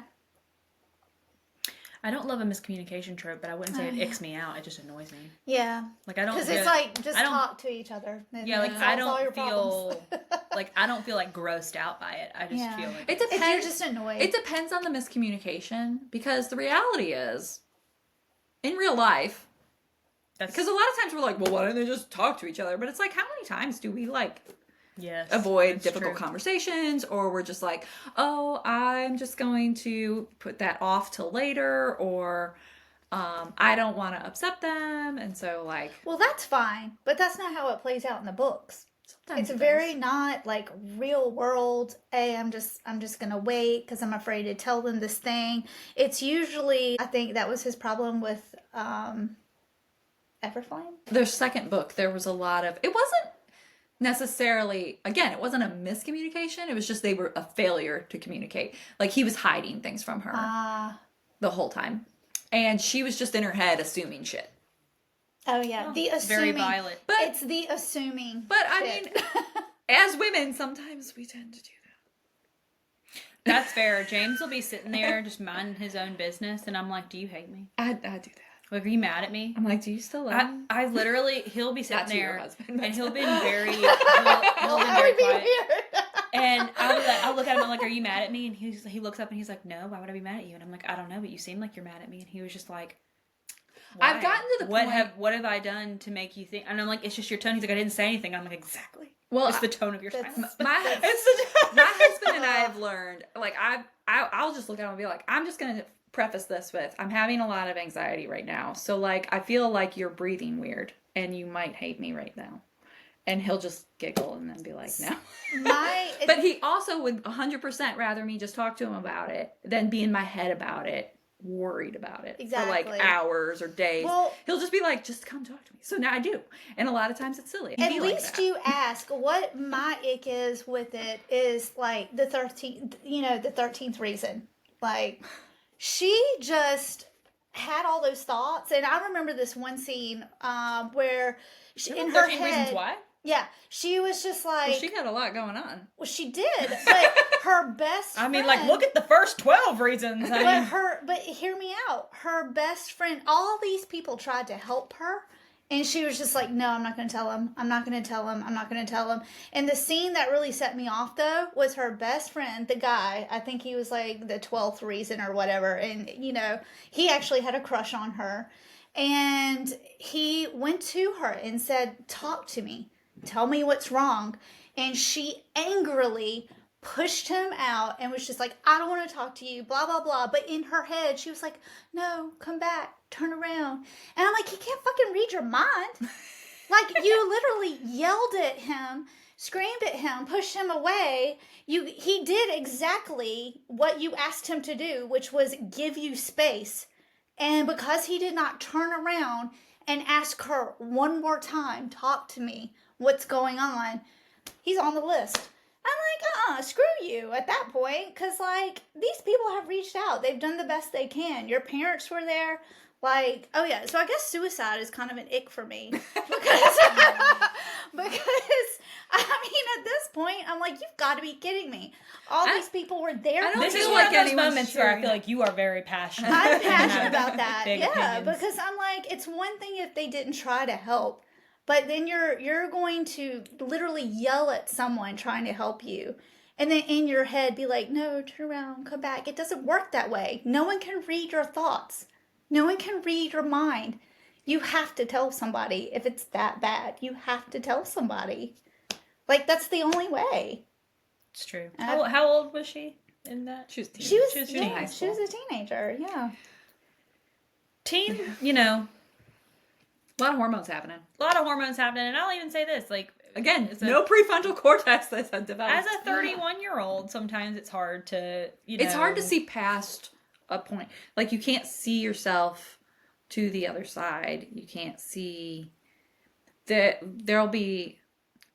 Speaker 2: I don't love a miscommunication trope, but I wouldn't say it icks me out. It just annoys me.
Speaker 3: Yeah.
Speaker 2: Like I don't.
Speaker 3: Because it's like just
Speaker 2: I don't-
Speaker 3: talk to each other. And
Speaker 2: Yeah, like
Speaker 3: it
Speaker 2: I
Speaker 3: solves all your
Speaker 2: don't
Speaker 3: problems.
Speaker 2: feel like grossed out by it. I just
Speaker 3: Yeah.
Speaker 2: feel like
Speaker 1: It
Speaker 3: If
Speaker 1: depends.
Speaker 3: you're just annoyed.
Speaker 1: It depends on the miscommunication, because the reality is, in real life,
Speaker 2: that's
Speaker 1: because a lot of times we're like, well, why don't they just talk to each other? But it's like, how many times do we like
Speaker 2: yes,
Speaker 1: avoid
Speaker 2: that's
Speaker 1: difficult
Speaker 2: true.
Speaker 1: conversations, or we're just like, oh, I'm just going to put that off till later, or I don't want to upset them, and so like
Speaker 3: Well, that's fine, but that's not how it plays out in the books.
Speaker 1: sometimes
Speaker 3: It's
Speaker 1: it
Speaker 3: very
Speaker 1: does.
Speaker 3: not like real world. Hey, I'm just gonna wait because I'm afraid to tell them this thing. It's usually, I think that was his problem with Everflame.
Speaker 1: Their second book, there was a lot of, it wasn't necessarily, again, it wasn't a miscommunication, it was just they were a failure to communicate. Like he was hiding things from her the whole time, and she was just in her head assuming shit.
Speaker 3: Oh yeah, the
Speaker 2: It's very
Speaker 3: assuming.
Speaker 2: Violet.
Speaker 1: But
Speaker 3: It's the assuming.
Speaker 1: But I
Speaker 3: shit.
Speaker 1: mean, as women, sometimes we tend to do
Speaker 2: That's fair. James will be sitting there just minding his own business, and I'm like, "Do you hate me?
Speaker 1: I do that.
Speaker 2: Like, are you mad at me?"
Speaker 1: I'm like, do you still love me?
Speaker 2: I literally, he'll be sitting
Speaker 1: Not to your
Speaker 2: there,
Speaker 1: husband,
Speaker 2: and
Speaker 1: but-
Speaker 2: he'll be very, he'll be very quiet. And I'll look at him, I'm like, "Are you mad at me?" And he looks up and he's like, "No, why would I be mad at you?" And I'm like, "I don't know, but you seem like you're mad at me." And he was just like, "Why?
Speaker 1: I've gotten to the point.
Speaker 2: What have I done to make you think?" And I'm like, "It's just your tone." He's like, "I didn't say anything." I'm like, "Exactly.
Speaker 1: Well,
Speaker 2: it's the tone of your silence."
Speaker 1: my husband and I have learned, like, I'll just look at him and be like, I'm just going to preface this with, I'm having a lot of anxiety right now. So, like, I feel like you're breathing weird and you might hate me right now. And he'll just giggle and then be like, no. But he also would 100% rather me just talk to him about it than be in my head about it, worried about it for like hours or days.
Speaker 3: Well,
Speaker 1: he'll just be like, just come talk to me. So now I do. And a lot of times it's silly.
Speaker 3: At least you ask. What my ick is with it is like the 13th, the 13th reason. Like, she just had all those thoughts. And I remember this one scene where in her head.
Speaker 2: Reasons why?
Speaker 3: Yeah, she was just like...
Speaker 1: Well, she had a lot going on.
Speaker 3: Well, she did, but her best friend...
Speaker 2: I mean, like, look at the first 12 reasons.
Speaker 3: But hear me out. Her best friend, all these people tried to help her, and she was just like, no, I'm not going to tell him. I'm not going to tell him. I'm not going to tell him. And the scene that really set me off, though, was her best friend, the guy. I think he was like the 12th reason or whatever, and, he actually had a crush on her. And he went to her and said, talk to me. Tell me what's wrong. And she angrily pushed him out and was just like, I don't want to talk to you, blah, blah, blah. But in her head, she was like, no, come back, turn around. And I'm like, he can't fucking read your mind. Like, you literally yelled at him, screamed at him, pushed him away. He did exactly what you asked him to do, which was give you space. And because he did not turn around and ask her one more time, talk to me, what's going on, he's on the list. I'm like, screw you at that point, because, like, these people have reached out. They've done the best they can. Your parents were there. Like, oh, yeah. So I guess suicide is kind of an ick for me. Because, I mean, at this point, I'm like, you've got to be kidding me. All these people were there.
Speaker 2: This is one of those moments where I feel like you are very passionate.
Speaker 3: I'm passionate about that. Yeah,
Speaker 2: opinions.
Speaker 3: because I'm like, it's one thing if they didn't try to help. But then you're going to literally yell at someone trying to help you. And then in your head be like, no, turn around, come back. It doesn't work that way. No one can read your thoughts. No one can read your mind. You have to tell somebody if it's that bad. You have to tell somebody. Like, that's the only way.
Speaker 2: It's true. How old was she in that?
Speaker 1: She was teen.
Speaker 3: She was
Speaker 1: high school.
Speaker 3: She was a teenager, yeah.
Speaker 2: Teen,
Speaker 1: A lot of hormones happening.
Speaker 2: a lot of hormones happening. And I'll even say this, like,
Speaker 1: Again, no prefrontal cortex that's developed.
Speaker 2: as a 31-year-old, sometimes it's hard to,
Speaker 1: It's hard to see past a point. Like, you can't see yourself to the other side. You can't see that there'll be,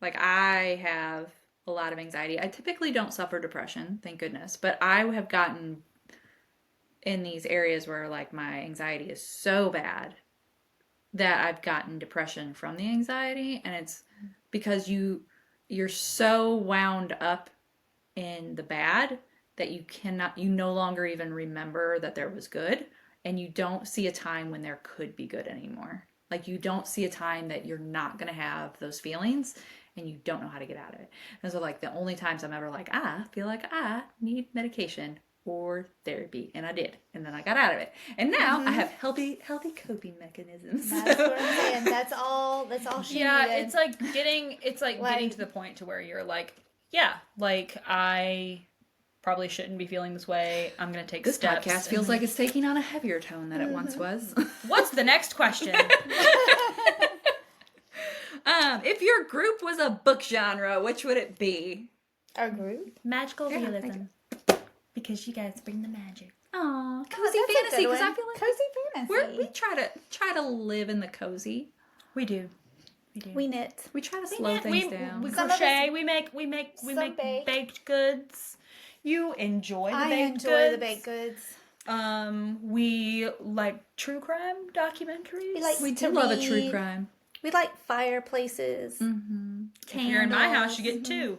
Speaker 1: like, I have a lot of anxiety. I typically don't suffer depression, thank goodness. But I have gotten in these areas where, like, my anxiety is so bad that I've gotten depression from the anxiety, and it's because you're so wound up in the bad that you no longer even remember that there was good, and you don't see a time when there could be good anymore. Like, you don't see a time that you're not going to have those feelings, and you don't know how to get out of it. And so, like, the only times I'm ever like, I feel like I need medication or therapy, and I did, and then I got out of it, and now I have healthy coping mechanisms.
Speaker 3: That's what I'm saying. That's all she needed.
Speaker 2: it's like getting to the point to where you're like, yeah, like, I probably shouldn't be feeling this way. I'm gonna take
Speaker 1: This
Speaker 2: steps.
Speaker 1: podcast feels like it's taking on a heavier tone than it once was.
Speaker 2: What's the next question?
Speaker 1: If your group was a book genre, which would it be?
Speaker 3: Our group?
Speaker 2: Magical
Speaker 1: Yeah,
Speaker 2: realism. Because you guys bring the magic.
Speaker 1: Aw,
Speaker 3: Oh,
Speaker 1: cozy
Speaker 3: that's a
Speaker 1: fantasy.
Speaker 3: good
Speaker 1: Because I
Speaker 3: one.
Speaker 1: feel like
Speaker 3: Cozy fantasy.
Speaker 1: we try to live in the cozy.
Speaker 2: We do.
Speaker 3: We knit.
Speaker 1: We try to slow things down.
Speaker 2: We
Speaker 3: Some of
Speaker 2: crochet.
Speaker 3: us-
Speaker 2: We make
Speaker 3: some bake.
Speaker 2: baked goods. You enjoy the
Speaker 3: I
Speaker 2: baked
Speaker 3: enjoy
Speaker 2: goods.
Speaker 3: the baked goods.
Speaker 2: We like true crime documentaries.
Speaker 3: We like
Speaker 1: We
Speaker 3: to
Speaker 1: do love a
Speaker 3: read.
Speaker 1: true crime.
Speaker 3: We like fireplaces.
Speaker 1: Mm-hmm.
Speaker 2: If you're in my house, you
Speaker 3: candles.
Speaker 2: get two.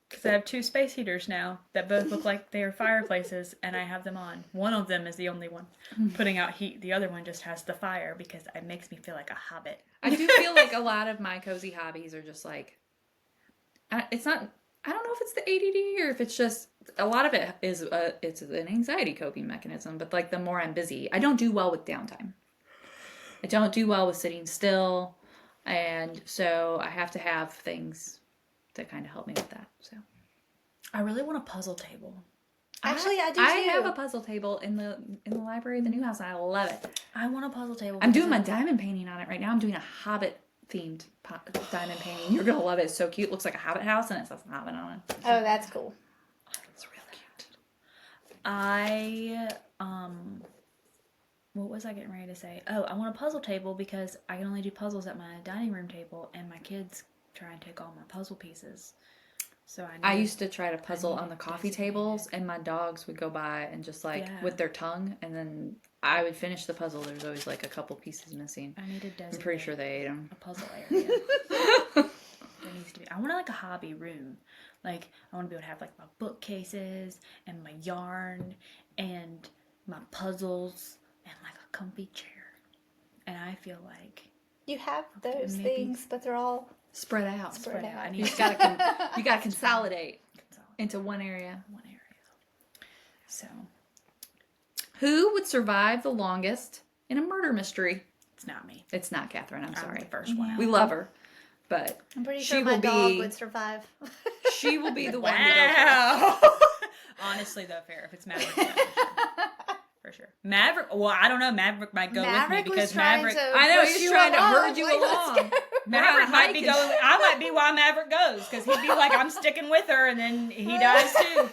Speaker 2: Because I have 2 space heaters now that both look like they are fireplaces, and I have them on. One of them is the only one putting out heat. The other one just has the fire because it makes me feel like a hobbit.
Speaker 1: I do feel like a lot of my cozy hobbies are just like, it's not, I don't know if it's the ADD or if it's just, a lot of it is, it's an anxiety coping mechanism, but like the more I'm busy, I don't do well with downtime. I don't do well with sitting still. And so I have to have things that kind of help me with that. So
Speaker 2: I really want a puzzle table.
Speaker 3: Actually, I do
Speaker 1: I
Speaker 3: too.
Speaker 1: have a puzzle table in the library of the new house, and I love it.
Speaker 2: I want a puzzle table.
Speaker 1: I'm doing my diamond painting on it right now. I'm doing a Hobbit themed diamond painting. You're gonna love it. It's so cute. It looks like a Hobbit house, and it says Hobbit on it.
Speaker 3: Oh, that's cool.
Speaker 1: It's really cute.
Speaker 2: What was I getting ready to say? Oh, I want a puzzle table because I can only do puzzles at my dining room table, and my kids try and take all my puzzle pieces. So I
Speaker 1: used to try to puzzle on the coffee tables, and my dogs would go by and just like with their tongue, and then I would finish the puzzle. There's always like a couple pieces missing.
Speaker 2: I need a
Speaker 1: I'm pretty sure they ate them.
Speaker 2: a puzzle area. There needs to be. I want like a hobby room. Like I want to be able to have like my bookcases and my yarn and my puzzles and like a comfy chair. And I feel like
Speaker 3: You have those
Speaker 2: maybe-
Speaker 3: things, but they're all
Speaker 1: Spread out.
Speaker 3: spread out.
Speaker 2: I
Speaker 1: You
Speaker 2: need
Speaker 1: just gotta you gotta consolidate
Speaker 2: consolidate
Speaker 1: into one area.
Speaker 2: one area. So
Speaker 1: Who would survive the longest in a murder mystery?
Speaker 2: it's not me.
Speaker 1: It's not Catherine. I'm
Speaker 2: I'm
Speaker 1: sorry.
Speaker 2: the first one.
Speaker 1: We love her, but
Speaker 3: I'm pretty
Speaker 1: She
Speaker 3: sure my
Speaker 1: will
Speaker 3: dog
Speaker 1: be-
Speaker 3: would survive.
Speaker 1: she will be the one to go
Speaker 2: Wow. Honestly, though, fair. If it's Maverick, yeah, for sure. Maverick. Well, I don't know. Maverick might go
Speaker 3: Maverick
Speaker 2: with me
Speaker 3: was
Speaker 2: because
Speaker 3: trying
Speaker 2: Maverick.
Speaker 3: to
Speaker 1: I know
Speaker 3: push
Speaker 1: he's
Speaker 3: you
Speaker 1: trying to
Speaker 3: along,
Speaker 1: herd you
Speaker 3: like, let's
Speaker 1: along.
Speaker 3: go.
Speaker 2: Maverick might be
Speaker 1: hiking.
Speaker 2: going. I might be why Maverick goes because he'd be like, I'm sticking with her, and then he dies too.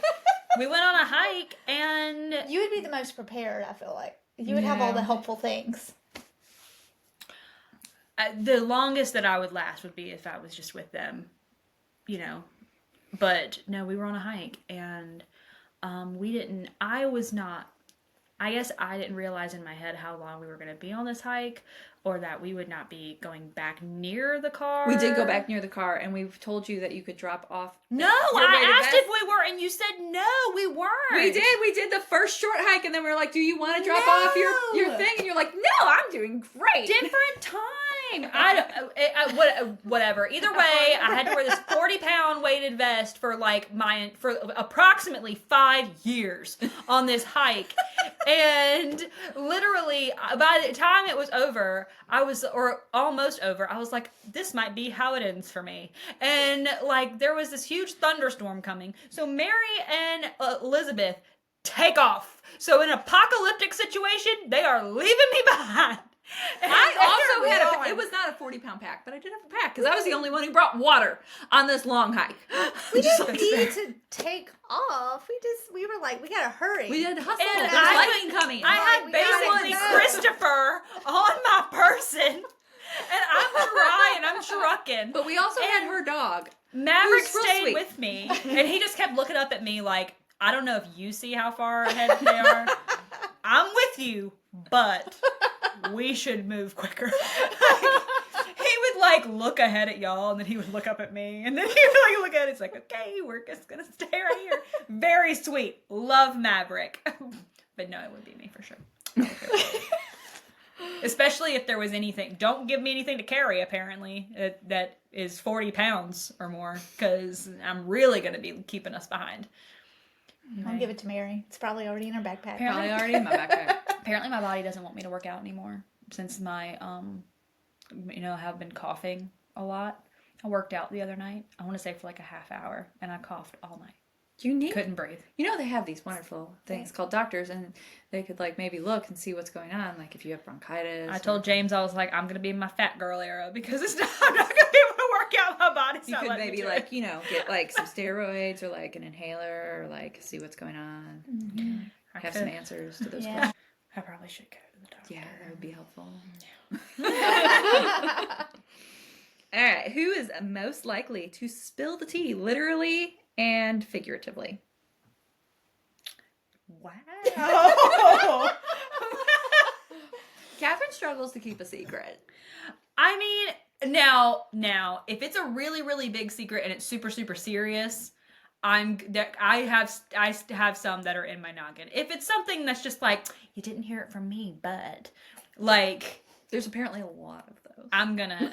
Speaker 2: We went on a hike, and
Speaker 3: You would be the most prepared, I feel like. You would have all the helpful things.
Speaker 2: the longest that I would last would be if I was just with them, you know. But no, we were on a hike, and we didn't. I guess I didn't realize in my head how long we were going to be on this hike, or that we would not be going back near the car.
Speaker 1: We did go back near the car, and we've told you that you could drop off.
Speaker 2: No,
Speaker 1: your
Speaker 2: I
Speaker 1: weighted
Speaker 2: asked
Speaker 1: vest.
Speaker 2: if we were, and you said no, we weren't.
Speaker 1: We did. We did the first short hike, and then we were like, "Do you want to drop off your
Speaker 2: No.
Speaker 1: thing?" And you're like, "No, I'm doing great."
Speaker 2: Different time. Whatever. Either way, I had to wear this 40-pound weighted vest for approximately 5 years on this hike, and literally by the time it was over, or almost over, I was like, this might be how it ends for me. And like there was this huge thunderstorm coming, so Mary and Elizabeth take off. So in an apocalyptic situation, they are leaving me behind.
Speaker 1: I also had it was not a 40-pound pack, but I did have a pack because I was the only one who brought water on this long hike.
Speaker 3: We didn't need to take off. We were like, we gotta hurry.
Speaker 1: We did hustle.
Speaker 2: And
Speaker 1: There's
Speaker 2: I
Speaker 1: lightning coming.
Speaker 2: I had
Speaker 3: we gotta
Speaker 2: basically
Speaker 3: go.
Speaker 2: Christopher on my person, and I'm trying, I'm trucking.
Speaker 1: But we also had her dog.
Speaker 2: Maverick
Speaker 1: Who's real
Speaker 2: stayed
Speaker 1: sweet.
Speaker 2: with me, and he just kept looking up at me like, I don't know if you see how far ahead they are. I'm with you, but we should move quicker. He would like look ahead at y'all, and then he would look up at me, and then he would like look at it. It's like, okay, we're just gonna stay right here. Very sweet. Love Maverick. But no, it would be me for sure. Especially if there was anything. Don't give me anything to carry, apparently, that is 40 pounds or more, because I'm really going to be keeping us behind.
Speaker 3: I'll give it to Mary. It's probably already in her backpack.
Speaker 1: Probably already in my backpack.
Speaker 2: Apparently my body doesn't want me to work out anymore since my, I have been coughing a lot. I worked out the other night. I want to say for like a half hour, and I coughed all night. Couldn't breathe.
Speaker 1: You know, they have these wonderful things called doctors, and they could like maybe look and see what's going on, like if you have bronchitis.
Speaker 2: I told James, I was like, I'm gonna be in my fat girl era because I'm not gonna be able to work out. My body's
Speaker 1: you
Speaker 2: not
Speaker 1: could
Speaker 2: letting me
Speaker 1: maybe
Speaker 2: do
Speaker 1: like
Speaker 2: it.
Speaker 1: get like some steroids or like an inhaler or like see what's going on.
Speaker 3: Mm-hmm.
Speaker 2: I
Speaker 1: Have
Speaker 2: could.
Speaker 1: some answers to those
Speaker 3: Yeah.
Speaker 1: questions.
Speaker 2: I probably should go to the doctor.
Speaker 1: Yeah, that would be helpful. All right, who is most likely to spill the tea, literally and figuratively?
Speaker 2: Wow.
Speaker 1: Catherine struggles to keep a secret.
Speaker 2: I mean, now, if it's a really, really big secret and it's super, super serious, I have some that are in my noggin. If it's something that's just like, you didn't hear it from me, bud. Like,
Speaker 1: There's apparently a lot of those.
Speaker 2: I'm gonna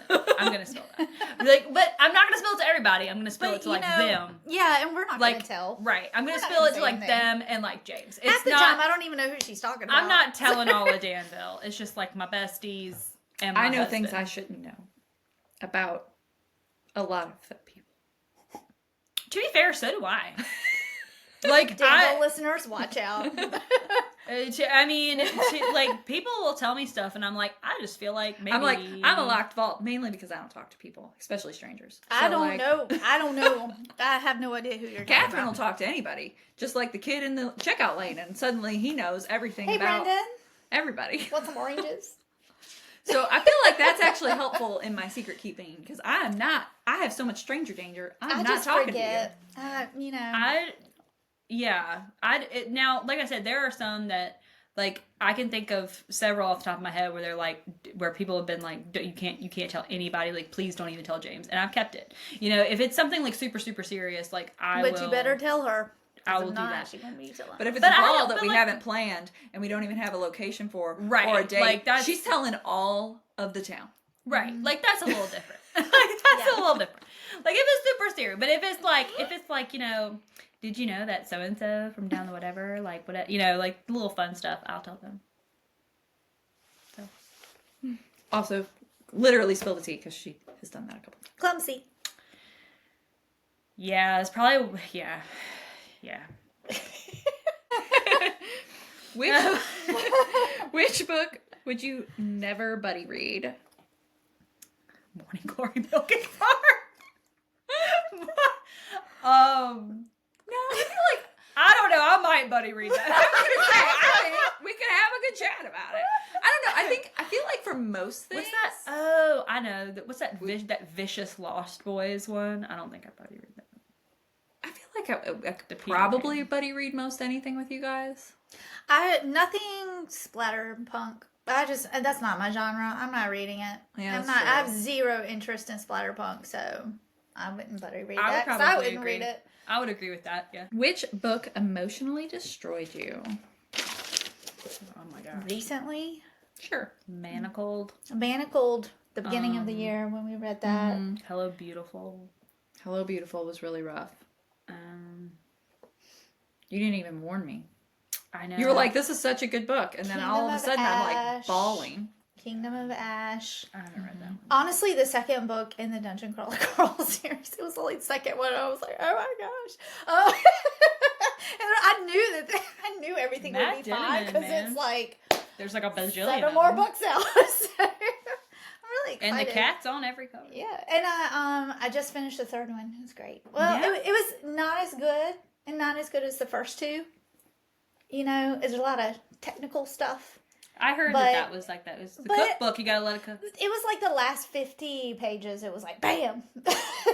Speaker 2: spill that. Like, but I'm not gonna spill it to everybody. I'm gonna spill it to, like, them.
Speaker 3: Yeah, and we're not
Speaker 2: Like,
Speaker 3: gonna tell.
Speaker 2: right. I'm gonna
Speaker 3: We're not
Speaker 2: spill
Speaker 3: gonna
Speaker 2: it to,
Speaker 3: say
Speaker 2: like,
Speaker 3: anything.
Speaker 2: them and, like, James. It's
Speaker 3: Half the
Speaker 2: not,
Speaker 3: time, I don't even know who she's talking about.
Speaker 2: I'm not telling all of Danville. It's just, like, my besties and my
Speaker 1: I know
Speaker 2: husband.
Speaker 1: things I shouldn't know about a lot of people.
Speaker 2: To be fair, so do I. Like,
Speaker 3: Danville listeners, watch out.
Speaker 2: I mean, like, people will tell me stuff, and I'm like, I just feel like maybe...
Speaker 1: I'm a locked vault, mainly because I don't talk to people, especially strangers.
Speaker 3: I
Speaker 1: So,
Speaker 3: don't
Speaker 1: like,
Speaker 3: know. I don't know. I have no idea who you're talking
Speaker 1: Catherine will
Speaker 3: about.
Speaker 1: talk to anybody, just like the kid in the checkout lane, and suddenly he knows everything
Speaker 3: Hey,
Speaker 1: about
Speaker 3: Brandon,
Speaker 1: everybody.
Speaker 3: want some oranges?
Speaker 1: So I feel like that's actually helpful in my secret keeping, because I have so much stranger danger. I'm
Speaker 3: I
Speaker 1: not
Speaker 3: just
Speaker 1: talking
Speaker 3: forget. You know.
Speaker 2: Now, like I said, there are some that, like, I can think of several off the top of my head where they're like, where people have been like, you can't tell anybody, like, please don't even tell James, and I've kept it. You know, if it's something like super, super serious, like,
Speaker 3: But you better tell her.
Speaker 2: I will
Speaker 3: If
Speaker 2: do
Speaker 3: not,
Speaker 2: that.
Speaker 3: she won't be telling.
Speaker 1: But if it's
Speaker 2: But
Speaker 1: a
Speaker 2: I
Speaker 1: ball
Speaker 2: don't-
Speaker 1: that
Speaker 2: but,
Speaker 1: we
Speaker 2: like-
Speaker 1: haven't planned and we don't even have a location for
Speaker 2: Right,
Speaker 1: or a date,
Speaker 2: like, that's-
Speaker 1: she's telling all of the town.
Speaker 2: Right, like, that's a little different. Like, that's a little different. Like, if it's super serious, but if it's like, you know, did you know that so and so from down the whatever, like, whatever, you know, like, little fun stuff, I'll tell them. So.
Speaker 1: Also, literally spill the tea, because she has done that a couple times.
Speaker 3: Clumsy.
Speaker 2: Yeah, it's probably, yeah.
Speaker 1: Which book would you never buddy read?
Speaker 2: Morning Glory Milk and Farm.
Speaker 1: No, I feel like
Speaker 2: I don't know. I might buddy read that.
Speaker 1: I think we could have a good chat about it. I don't know. I feel like for most things.
Speaker 2: What's that? Oh, I know. What's that? That Vicious Lost Boys one? I don't think I buddy read that.
Speaker 1: I feel like I could
Speaker 2: The
Speaker 1: probably
Speaker 2: Peter
Speaker 1: buddy read most anything with you guys.
Speaker 3: Nothing splatter punk. That's not my genre. I'm not reading it.
Speaker 1: Yeah,
Speaker 3: I'm
Speaker 1: that's
Speaker 3: not.
Speaker 1: true.
Speaker 3: I have zero interest in splatter punk, so I wouldn't buddy read
Speaker 2: I would
Speaker 3: that. 'Cause
Speaker 2: probably
Speaker 3: I wouldn't
Speaker 2: agree.
Speaker 3: read it.
Speaker 2: I would agree with that. Yeah.
Speaker 1: Which book emotionally destroyed you?
Speaker 2: Oh my god.
Speaker 3: Recently,
Speaker 1: Sure.
Speaker 2: Manacled.
Speaker 3: Manacled. The beginning of the year when we read that.
Speaker 2: Hello, Beautiful.
Speaker 1: Hello, Beautiful was really rough.
Speaker 2: Um,
Speaker 1: You didn't even warn me.
Speaker 2: I know.
Speaker 1: You were like, this is such a good book. And then
Speaker 3: Kingdom
Speaker 1: all of a
Speaker 3: of
Speaker 1: sudden I'm like
Speaker 3: Ash.
Speaker 1: bawling.
Speaker 3: Kingdom of Ash.
Speaker 2: I haven't read that one.
Speaker 3: Honestly, the second book in the Dungeon Crawler Girl series, it was only the second one. I was like, oh my gosh. And I knew everything
Speaker 2: Matt
Speaker 3: would be fine
Speaker 2: Dinniman,
Speaker 3: because
Speaker 2: man.
Speaker 3: it's like
Speaker 2: There's like a bajillion.
Speaker 3: 7
Speaker 2: of
Speaker 3: more
Speaker 2: them.
Speaker 3: books out. So I'm really excited.
Speaker 2: And the cat's on every cover.
Speaker 3: Yeah, and I just finished the third one. It was great. Well,
Speaker 2: Yeah.
Speaker 3: it was not as good and not as good as the first two. You know, there's a lot of technical stuff.
Speaker 2: I heard
Speaker 3: But-
Speaker 2: that was like that. It was the
Speaker 3: but-
Speaker 2: cookbook. You gotta let it cook.
Speaker 3: It was like the last 50 pages. It was like bam,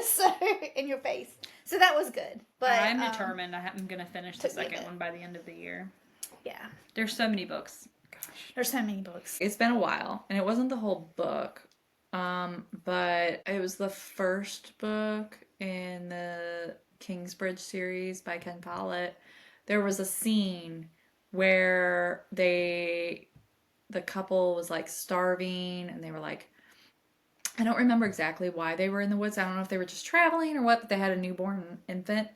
Speaker 3: so in your face. So that was good. But
Speaker 2: I'm determined. I'm gonna finish the
Speaker 3: took me a
Speaker 2: second
Speaker 3: bit.
Speaker 2: one by the end of the year.
Speaker 3: Yeah,
Speaker 2: There's so many books. Gosh.
Speaker 3: there's so many books.
Speaker 1: It's been a while, and it wasn't the whole book, but it was the first book in the Kingsbridge series by Ken Follett. There was a scene where the couple was like starving, and they were like, I don't remember exactly why they were in the woods. I don't know if they were just traveling or what, but they had a newborn infant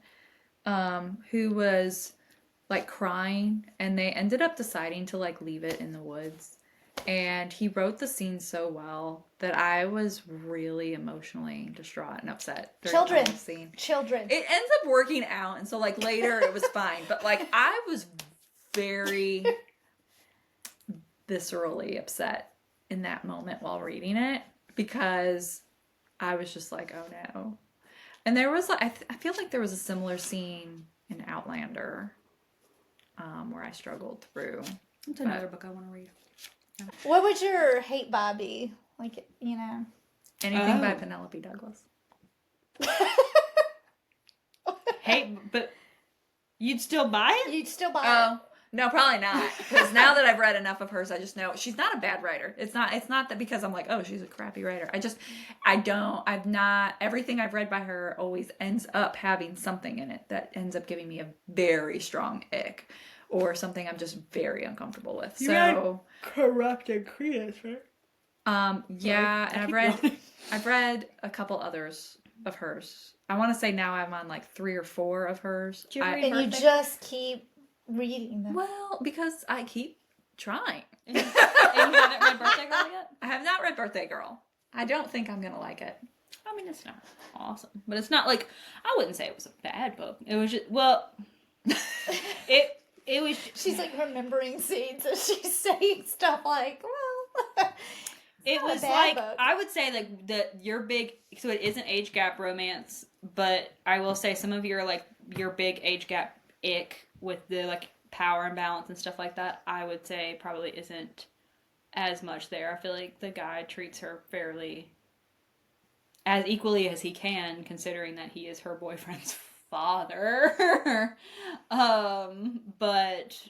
Speaker 1: who was like crying, and they ended up deciding to like leave it in the woods. And he wrote the scene so well that I was really emotionally distraught and upset during the
Speaker 3: Children.
Speaker 1: whole scene.
Speaker 3: Children.
Speaker 1: It ends up working out, and so like later it was fine, but like I was very viscerally upset in that moment while reading it, because I was just like, oh no. And there was like I feel like there was a similar scene in Outlander where I struggled through.
Speaker 2: It's another book I want to read.
Speaker 3: What would your hate by be? Like, you know.
Speaker 1: Anything by
Speaker 2: Oh.
Speaker 1: Penelope Douglas.
Speaker 2: Hey, but you'd still buy it?
Speaker 3: You'd still buy
Speaker 1: Oh No, probably not. Because now that I've read enough of hers, I just know she's not a bad writer. It's not that because I'm like, oh, she's a crappy writer. I've not, everything I've read by her always ends up having something in it that ends up giving me a very strong ick or something I'm just very uncomfortable with. So
Speaker 2: Corrupt and Creative, right?
Speaker 1: yeah, and I've read a couple others of hers. I want to say now I'm on like 3 or 4 of hers.
Speaker 2: Do you read
Speaker 3: And you
Speaker 2: Birthday?
Speaker 3: just keep reading them.
Speaker 1: Well, because I keep trying.
Speaker 2: And you haven't read Birthday Girl yet?
Speaker 1: I have not read Birthday Girl. I don't think I'm gonna like it.
Speaker 2: I mean, it's not awesome, but it's not like, I wouldn't say it was a bad book. It was just, well, it was.
Speaker 3: She's like remembering scenes as she's saying stuff like, well,
Speaker 2: It
Speaker 3: not a
Speaker 2: was
Speaker 3: bad
Speaker 2: like,
Speaker 3: book.
Speaker 2: I would say like your big, so it is an age gap romance, but I will say some of your big age gap ick with the like power imbalance and stuff like that, I would say probably isn't as much there. I feel like the guy treats her fairly as equally as he can, considering that he is her boyfriend's father. But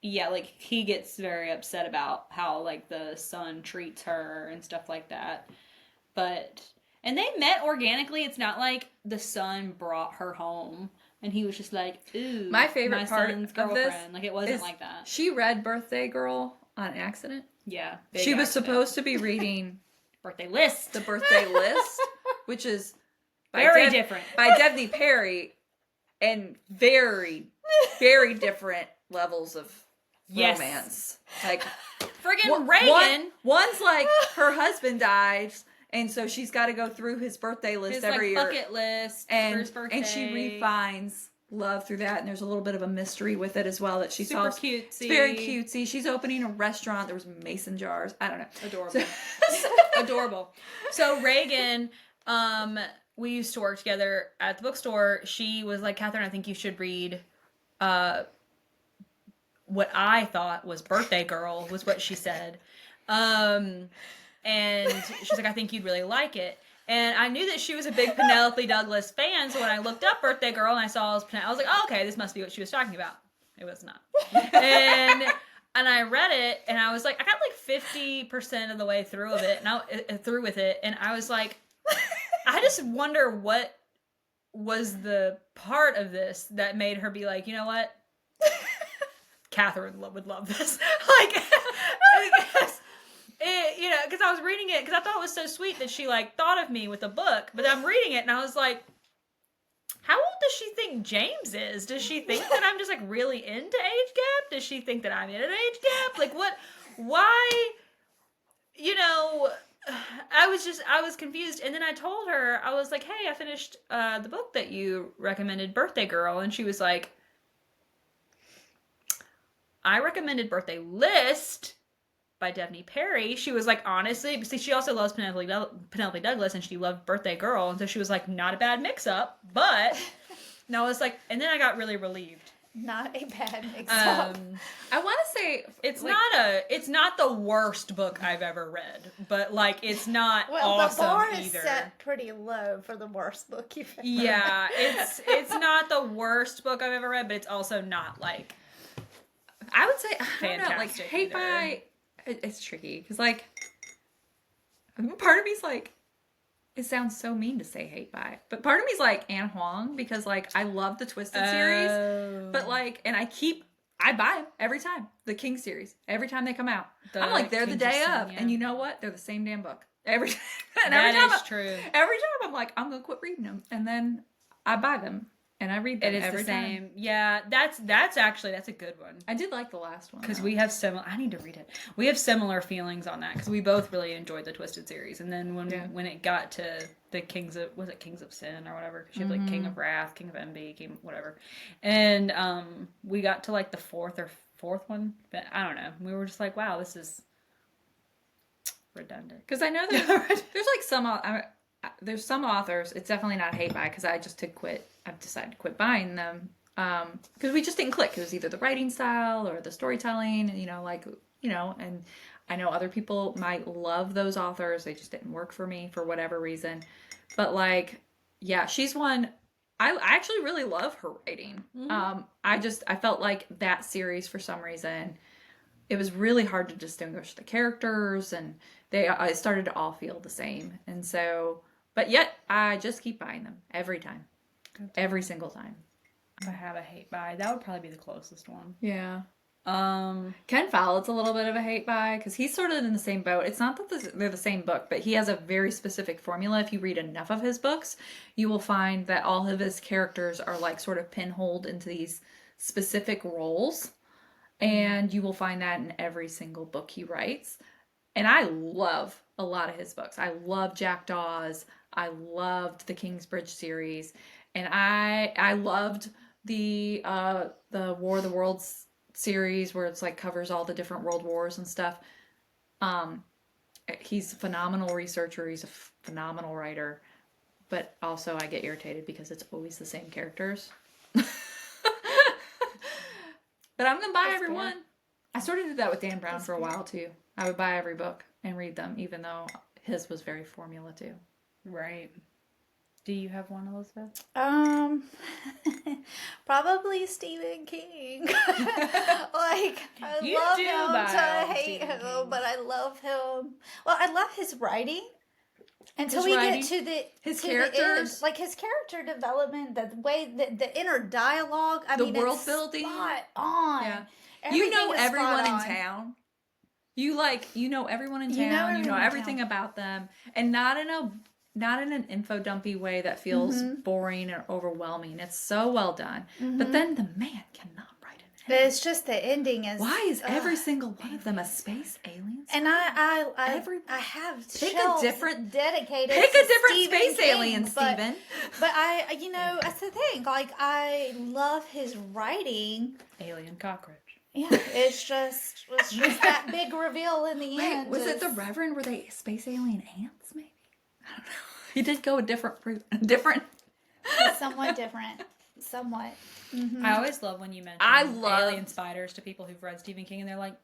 Speaker 2: yeah, like he gets very upset about how like the son treats her and stuff like that. And they met organically. It's not like the son brought her home and he was just like, ooh,
Speaker 1: My favorite
Speaker 2: my
Speaker 1: part
Speaker 2: son's
Speaker 1: of
Speaker 2: girlfriend.
Speaker 1: this
Speaker 2: Like it wasn't
Speaker 1: is
Speaker 2: like that.
Speaker 1: She read Birthday Girl on accident.
Speaker 2: Yeah.
Speaker 1: She was supposed to be reading
Speaker 2: birthday list.
Speaker 1: the birthday list, which is
Speaker 2: Very different.
Speaker 1: by Devney Perry, and very, very different levels of
Speaker 2: Yes.
Speaker 1: romance. Like
Speaker 2: Friggin' Reagan.
Speaker 1: One's like her husband dies, and so she's got to go through his birthday list
Speaker 2: His
Speaker 1: every year,
Speaker 2: bucket list for his birthday.
Speaker 1: and she refines love through that, and there's a little bit of a mystery with it as well that she
Speaker 2: Super
Speaker 1: solves.
Speaker 2: cutesy.
Speaker 1: It's very cutesy. She's opening a restaurant. There was mason jars. I don't know.
Speaker 2: Adorable. Adorable. So Reagan, we used to work together at the bookstore. She was like, Catherine, I think you should read what I thought was Birthday Girl, was what she said. And she's like, I think you'd really like it. And I knew that she was a big Penelope Douglas fan, so when I looked up Birthday Girl and I saw it was I was like, oh, okay, this must be what she was talking about. It was not. And I read it, and I was like, I got like 50% of the way through with it, and I was like, I just wonder what was the part of this that made her be like, you know what? Catherine would love this. Like, because I was reading it, because I thought it was so sweet that she, like, thought of me with a book, but I'm reading it, and I was like, how old does she think James is? Does she think that I'm just, like, really into age gap? Does she think that I'm in an age gap? Like, why, I was confused, and then I told her, I was like, hey, I finished the book that you recommended, Birthday Girl, and she was like, I recommended Birthday List by Devney Perry. She was like, honestly, see, she also loves Penelope Douglas, and she loved Birthday Girl, and so she was like, not a bad mix-up, but, and I was like, and then I got really relieved.
Speaker 3: Not a bad mix-up.
Speaker 1: I want to say
Speaker 2: it's not the worst book I've ever read, but like it's not awesome
Speaker 3: the bar
Speaker 2: either.
Speaker 3: is set pretty low for the worst book you've ever
Speaker 2: Yeah,
Speaker 3: read.
Speaker 2: it's not the worst book I've ever read, but it's also not like
Speaker 1: I would say I don't know, like
Speaker 2: fantastic
Speaker 1: hate
Speaker 2: either.
Speaker 1: by it's tricky because like part of me's like it sounds so mean to say hate by, but part of me's like Anne Huang because like I love the Twisted series, but like and I buy them every time, the King series, every time they come out. I'm like they're the
Speaker 2: Kings
Speaker 1: day
Speaker 2: of Sin,
Speaker 1: of,
Speaker 2: yeah.
Speaker 1: and you know what? They're the same damn book every time. And
Speaker 2: That
Speaker 1: every time
Speaker 2: is true.
Speaker 1: Every time I'm like I'm gonna quit reading them, and then I buy them and I read them
Speaker 2: It is
Speaker 1: every
Speaker 2: the
Speaker 1: time.
Speaker 2: same. Yeah, that's a good one.
Speaker 1: I did like the last one
Speaker 2: Because
Speaker 1: though.
Speaker 2: we have similar. I need to read it. We have similar feelings on that because we both really enjoyed the Twisted series, and then when it got to the Kings of Sin or whatever, because you have like King of Wrath, King of Envy, King whatever, and we got to like the fourth one, but I don't know. We were just like, wow, this is redundant.
Speaker 1: Because I know there's like there's some authors. It's definitely not hate by because I've decided to quit buying them because we just didn't click. It was either the writing style or the storytelling, and I know other people might love those authors. They just didn't work for me for whatever reason. But like, yeah, she's one. I actually really love her writing. I felt like that series, for some reason, it was really hard to distinguish the characters, and I started to all feel the same. And so, but yet I just keep buying them every time, every single time.
Speaker 2: If I have a hate buy, that would probably be the closest one.
Speaker 1: Yeah.
Speaker 2: Um,
Speaker 1: Ken Follett's a little bit of a hate buy because he's sort of in the same boat. It's not that they're the same book, but he has a very specific formula. If you read enough of his books, you will find that all of his characters are like sort of pinholed into these specific roles. And you will find that in every single book he writes. And I love a lot of his books. I love Jackdaws. I loved the Kingsbridge series. And I loved the War of the Worlds series where it's like covers all the different world wars and stuff. He's a phenomenal researcher. He's a phenomenal writer. But also I get irritated because it's always the same characters. But I'm going to buy every one. I sort of did that with Dan Brown for a while, too. I would buy every book and read them, even though his was very formula, too.
Speaker 2: right. Do you have one, Elizabeth?
Speaker 3: Probably Stephen King. Like, I
Speaker 2: You
Speaker 3: love
Speaker 2: do
Speaker 3: him
Speaker 2: buy
Speaker 3: to
Speaker 2: all the
Speaker 3: hate
Speaker 2: Stephen
Speaker 3: him,
Speaker 2: King.
Speaker 3: but I love him. Well, I love his writing. Until
Speaker 1: His
Speaker 3: we
Speaker 1: writing?
Speaker 3: get to the
Speaker 1: His
Speaker 3: to
Speaker 1: characters?
Speaker 3: the end. Like his character development, the way the inner dialogue,
Speaker 1: The
Speaker 3: mean,
Speaker 1: world
Speaker 3: it's
Speaker 1: building.
Speaker 3: spot on.
Speaker 1: Yeah.
Speaker 3: Everything
Speaker 1: You know
Speaker 3: is
Speaker 1: everyone in
Speaker 3: spot on.
Speaker 1: town. You know everyone in town.
Speaker 3: You know
Speaker 1: You
Speaker 3: everyone
Speaker 1: know
Speaker 3: in
Speaker 1: everything
Speaker 3: town.
Speaker 1: about them, and not in an info dumpy way that feels boring or overwhelming. It's so well done. But then the man cannot write it.
Speaker 3: But it's just the ending is.
Speaker 1: Why is every single one of them a space alien?
Speaker 3: And I
Speaker 1: Everybody.
Speaker 3: have
Speaker 1: Pick a
Speaker 3: shelves
Speaker 1: different-
Speaker 3: dedicated.
Speaker 1: Pick
Speaker 3: to
Speaker 1: a different
Speaker 3: Stephen
Speaker 1: space
Speaker 3: King,
Speaker 1: alien,
Speaker 3: but-
Speaker 1: Stephen.
Speaker 3: But that's the thing. Like I love his writing.
Speaker 2: Alien cockroach.
Speaker 3: Yeah, it's just that big reveal in the
Speaker 1: Wait,
Speaker 3: end.
Speaker 1: was it the Reverend? Were they space alien ants? Maybe I don't know. He did go a different route.
Speaker 3: somewhat different? Somewhat.
Speaker 2: I always love when you mention
Speaker 1: I love-
Speaker 2: alien spiders to people who've read Stephen King, and they're like,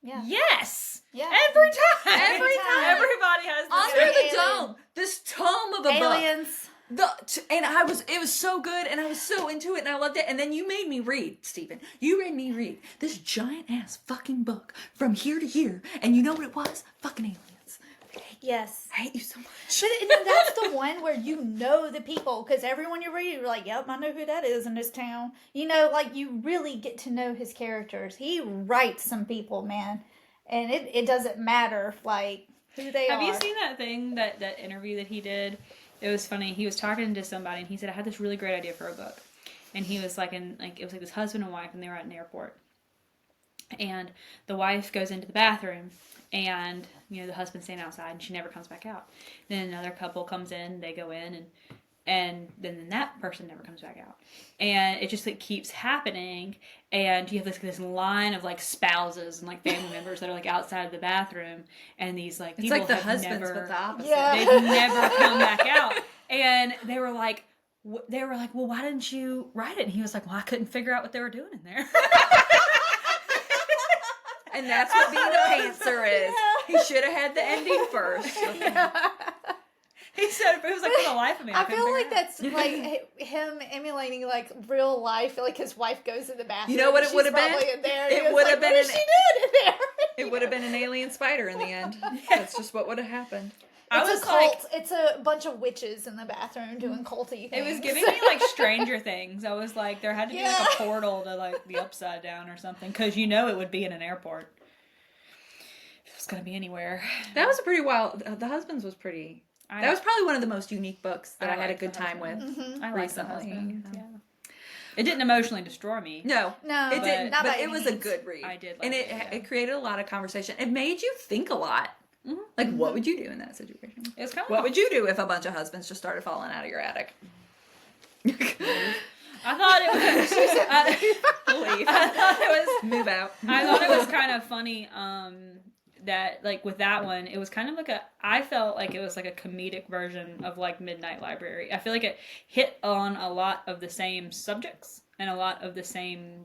Speaker 3: Yeah.
Speaker 2: yes!
Speaker 3: Yeah.
Speaker 2: Every time!
Speaker 3: Every time.
Speaker 2: Everybody has this.
Speaker 1: Under the
Speaker 3: Alien.
Speaker 1: dome, this tome of a book.
Speaker 3: Aliens.
Speaker 1: And it was so good, and I was so into it, and I loved it. And then you made me read, Stephen. You made me read this giant ass fucking book from here to here, and you know what it was? Fucking aliens.
Speaker 3: Yes.
Speaker 1: I hate you so much.
Speaker 3: But that's the one where you know the people, because everyone you read, you're like, yep, I know who that is in this town. You know, like you really get to know his characters. He writes some people, man, and it doesn't matter like who they are.
Speaker 2: Have you seen that thing, that interview that he did? It was funny. He was talking to somebody, and he said, I had this really great idea for a book. And he was like, it was like this husband and wife, and they were at an airport. And the wife goes into the bathroom, and, the husband's standing outside, and she never comes back out. Then another couple comes in, they go in, and then that person never comes back out. And it just keeps happening, and you have this line of spouses and family members that are outside of the bathroom, and these
Speaker 1: It's
Speaker 2: people
Speaker 1: like the
Speaker 2: have
Speaker 1: husbands,
Speaker 2: never,
Speaker 1: but the opposite.
Speaker 3: Yeah.
Speaker 2: they've never come back out. And they were like, well, why didn't you write it? And he was like, well, I couldn't figure out what they were doing in there.
Speaker 1: And that's what being a pantser is. He should have had the ending first.
Speaker 2: He said, but it was for the life of me.
Speaker 3: I
Speaker 2: couldn't
Speaker 3: feel
Speaker 2: figure
Speaker 3: like
Speaker 2: it out.
Speaker 3: that's like him emulating real life. Like his wife goes in the bathroom.
Speaker 1: You know what it
Speaker 3: she's
Speaker 1: would have been?
Speaker 3: probably in there.
Speaker 1: It
Speaker 3: He was
Speaker 1: would
Speaker 3: like,
Speaker 1: have been
Speaker 3: what is
Speaker 1: an-
Speaker 3: she doing in there?
Speaker 1: It would have been an alien spider in the end. That's just what would have happened.
Speaker 2: I
Speaker 3: It's
Speaker 2: was
Speaker 3: a cult. It's a bunch of witches in the bathroom doing culty things.
Speaker 2: It was giving me Stranger Things. I was like, there had to be a portal to the upside down or something, because it would be in an airport. If it was gonna be anywhere.
Speaker 1: That was a pretty wild. The Husbands was pretty. That was probably one of the most unique books that I had a
Speaker 2: like
Speaker 1: good
Speaker 2: The
Speaker 1: time with.
Speaker 3: Mm-hmm.
Speaker 2: I like The
Speaker 1: recently.
Speaker 2: Husbands, yeah. It didn't emotionally destroy me.
Speaker 1: No,
Speaker 3: No,
Speaker 1: it didn't.
Speaker 3: not
Speaker 1: But
Speaker 3: by
Speaker 1: it
Speaker 3: any
Speaker 1: was a
Speaker 3: means.
Speaker 1: good read.
Speaker 2: I did like
Speaker 1: and
Speaker 2: it, yeah.
Speaker 1: it created a lot of conversation. It made you think a lot.
Speaker 2: Mhm.
Speaker 1: Like, what would you do in that situation?
Speaker 2: It was kind of
Speaker 1: What would you do if a bunch of husbands just started falling out of your attic?
Speaker 2: I thought it was.
Speaker 1: Leave.
Speaker 2: I thought it was.
Speaker 1: Move out.
Speaker 2: I thought it was kind of funny that with that one, it was kind of I felt like it was a comedic version of Midnight Library. I feel like it hit on a lot of the same subjects and a lot of the same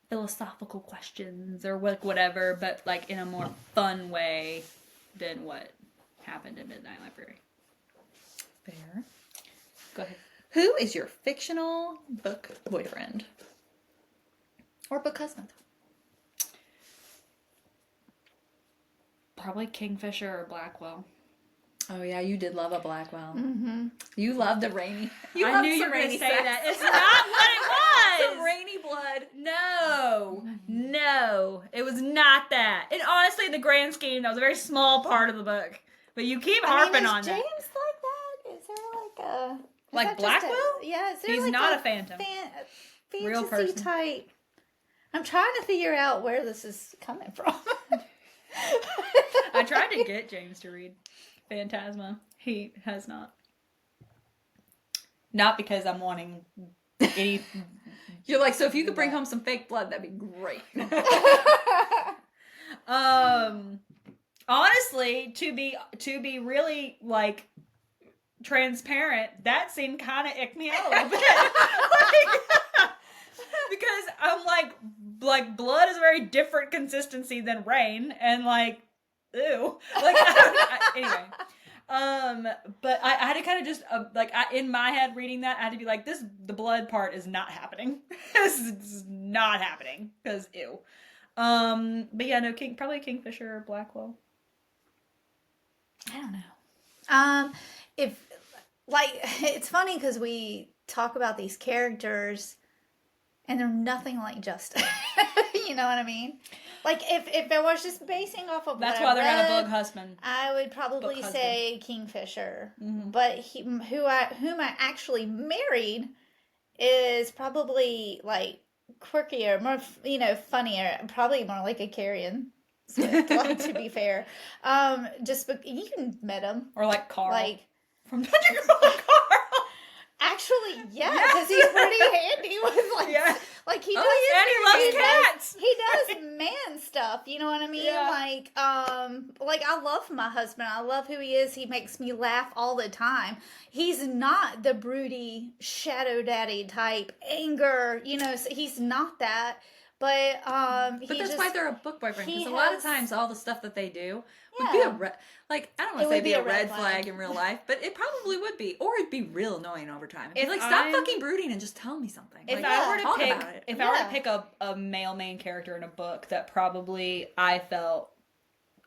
Speaker 2: philosophical questions or whatever, but in a more fun way than what happened in Midnight Library.
Speaker 1: Fair.
Speaker 2: Go ahead.
Speaker 1: Who is your fictional book boyfriend? Or book husband?
Speaker 2: Probably Kingfisher or Blackwell.
Speaker 1: Oh yeah, you did love a Blackwell.
Speaker 3: Mm-hmm.
Speaker 1: You loved the rainy. You
Speaker 2: I
Speaker 1: loved
Speaker 2: knew you
Speaker 1: some
Speaker 2: were going
Speaker 1: rainy
Speaker 2: to say
Speaker 1: sex.
Speaker 2: that. It's not what it was.
Speaker 1: Some rainy blood.
Speaker 2: No, it was not that. And honestly, in the grand scheme, that was a very small part of the book. But you keep harping on
Speaker 3: James
Speaker 2: that.
Speaker 3: like that? Is there like a... is
Speaker 2: Like
Speaker 3: that just
Speaker 2: Blackwell?
Speaker 3: Yeah, is there
Speaker 2: He's
Speaker 3: like
Speaker 2: not a phantom.
Speaker 3: Fantasy
Speaker 2: Real person.
Speaker 3: type. I'm trying to figure out where this is coming from.
Speaker 2: I tried to get James to read Phantasma. He has not. Not because I'm wanting any...
Speaker 1: You're like, so if you could bring home some fake blood, that'd be great.
Speaker 2: Honestly, to be really like transparent, that scene kind of icked me out a little bit. Because I'm like blood is a very different consistency than rain, and like, ew. Like anyway. But I had to kind of just in my head reading that, I had to be like, the blood part is not happening. This is not happening because ew. But yeah, no, probably Kingfisher or Blackwell.
Speaker 3: I don't know. If like it's funny because we talk about these characters, and they're nothing like Justin. You know what I mean? Like if I was just basing off of
Speaker 2: That's
Speaker 3: what
Speaker 2: why
Speaker 3: I
Speaker 2: they're
Speaker 3: read,
Speaker 2: gonna book husband.
Speaker 3: I would probably
Speaker 2: Book
Speaker 3: say Kingfisher.
Speaker 2: Mm-hmm.
Speaker 3: But whom I actually married is probably like quirkier, more funnier, probably more like a Carrion. To be fair, you can met him
Speaker 2: Or like Carl.
Speaker 3: like
Speaker 2: From Dungeon Crawler Carl.
Speaker 3: actually, yeah, because he's pretty handy with like he does.
Speaker 2: And he loves cats.
Speaker 3: He does man stuff. You know what I mean?
Speaker 2: Yeah.
Speaker 3: Like I love my husband. I love who he is. He makes me laugh all the time. He's not the broody shadow daddy type anger. So he's not that. But
Speaker 1: that's why they're a book boyfriend. Because a lot of times, all the stuff that they do would be I don't want to say be a red flag in real life, but it probably would be, or it'd be real annoying over time. It'd be like, stop fucking brooding and just tell me something.
Speaker 2: If
Speaker 1: like,
Speaker 2: I were to
Speaker 1: talk
Speaker 2: pick,
Speaker 1: about it.
Speaker 2: if I were to pick a male main character in a book that probably I felt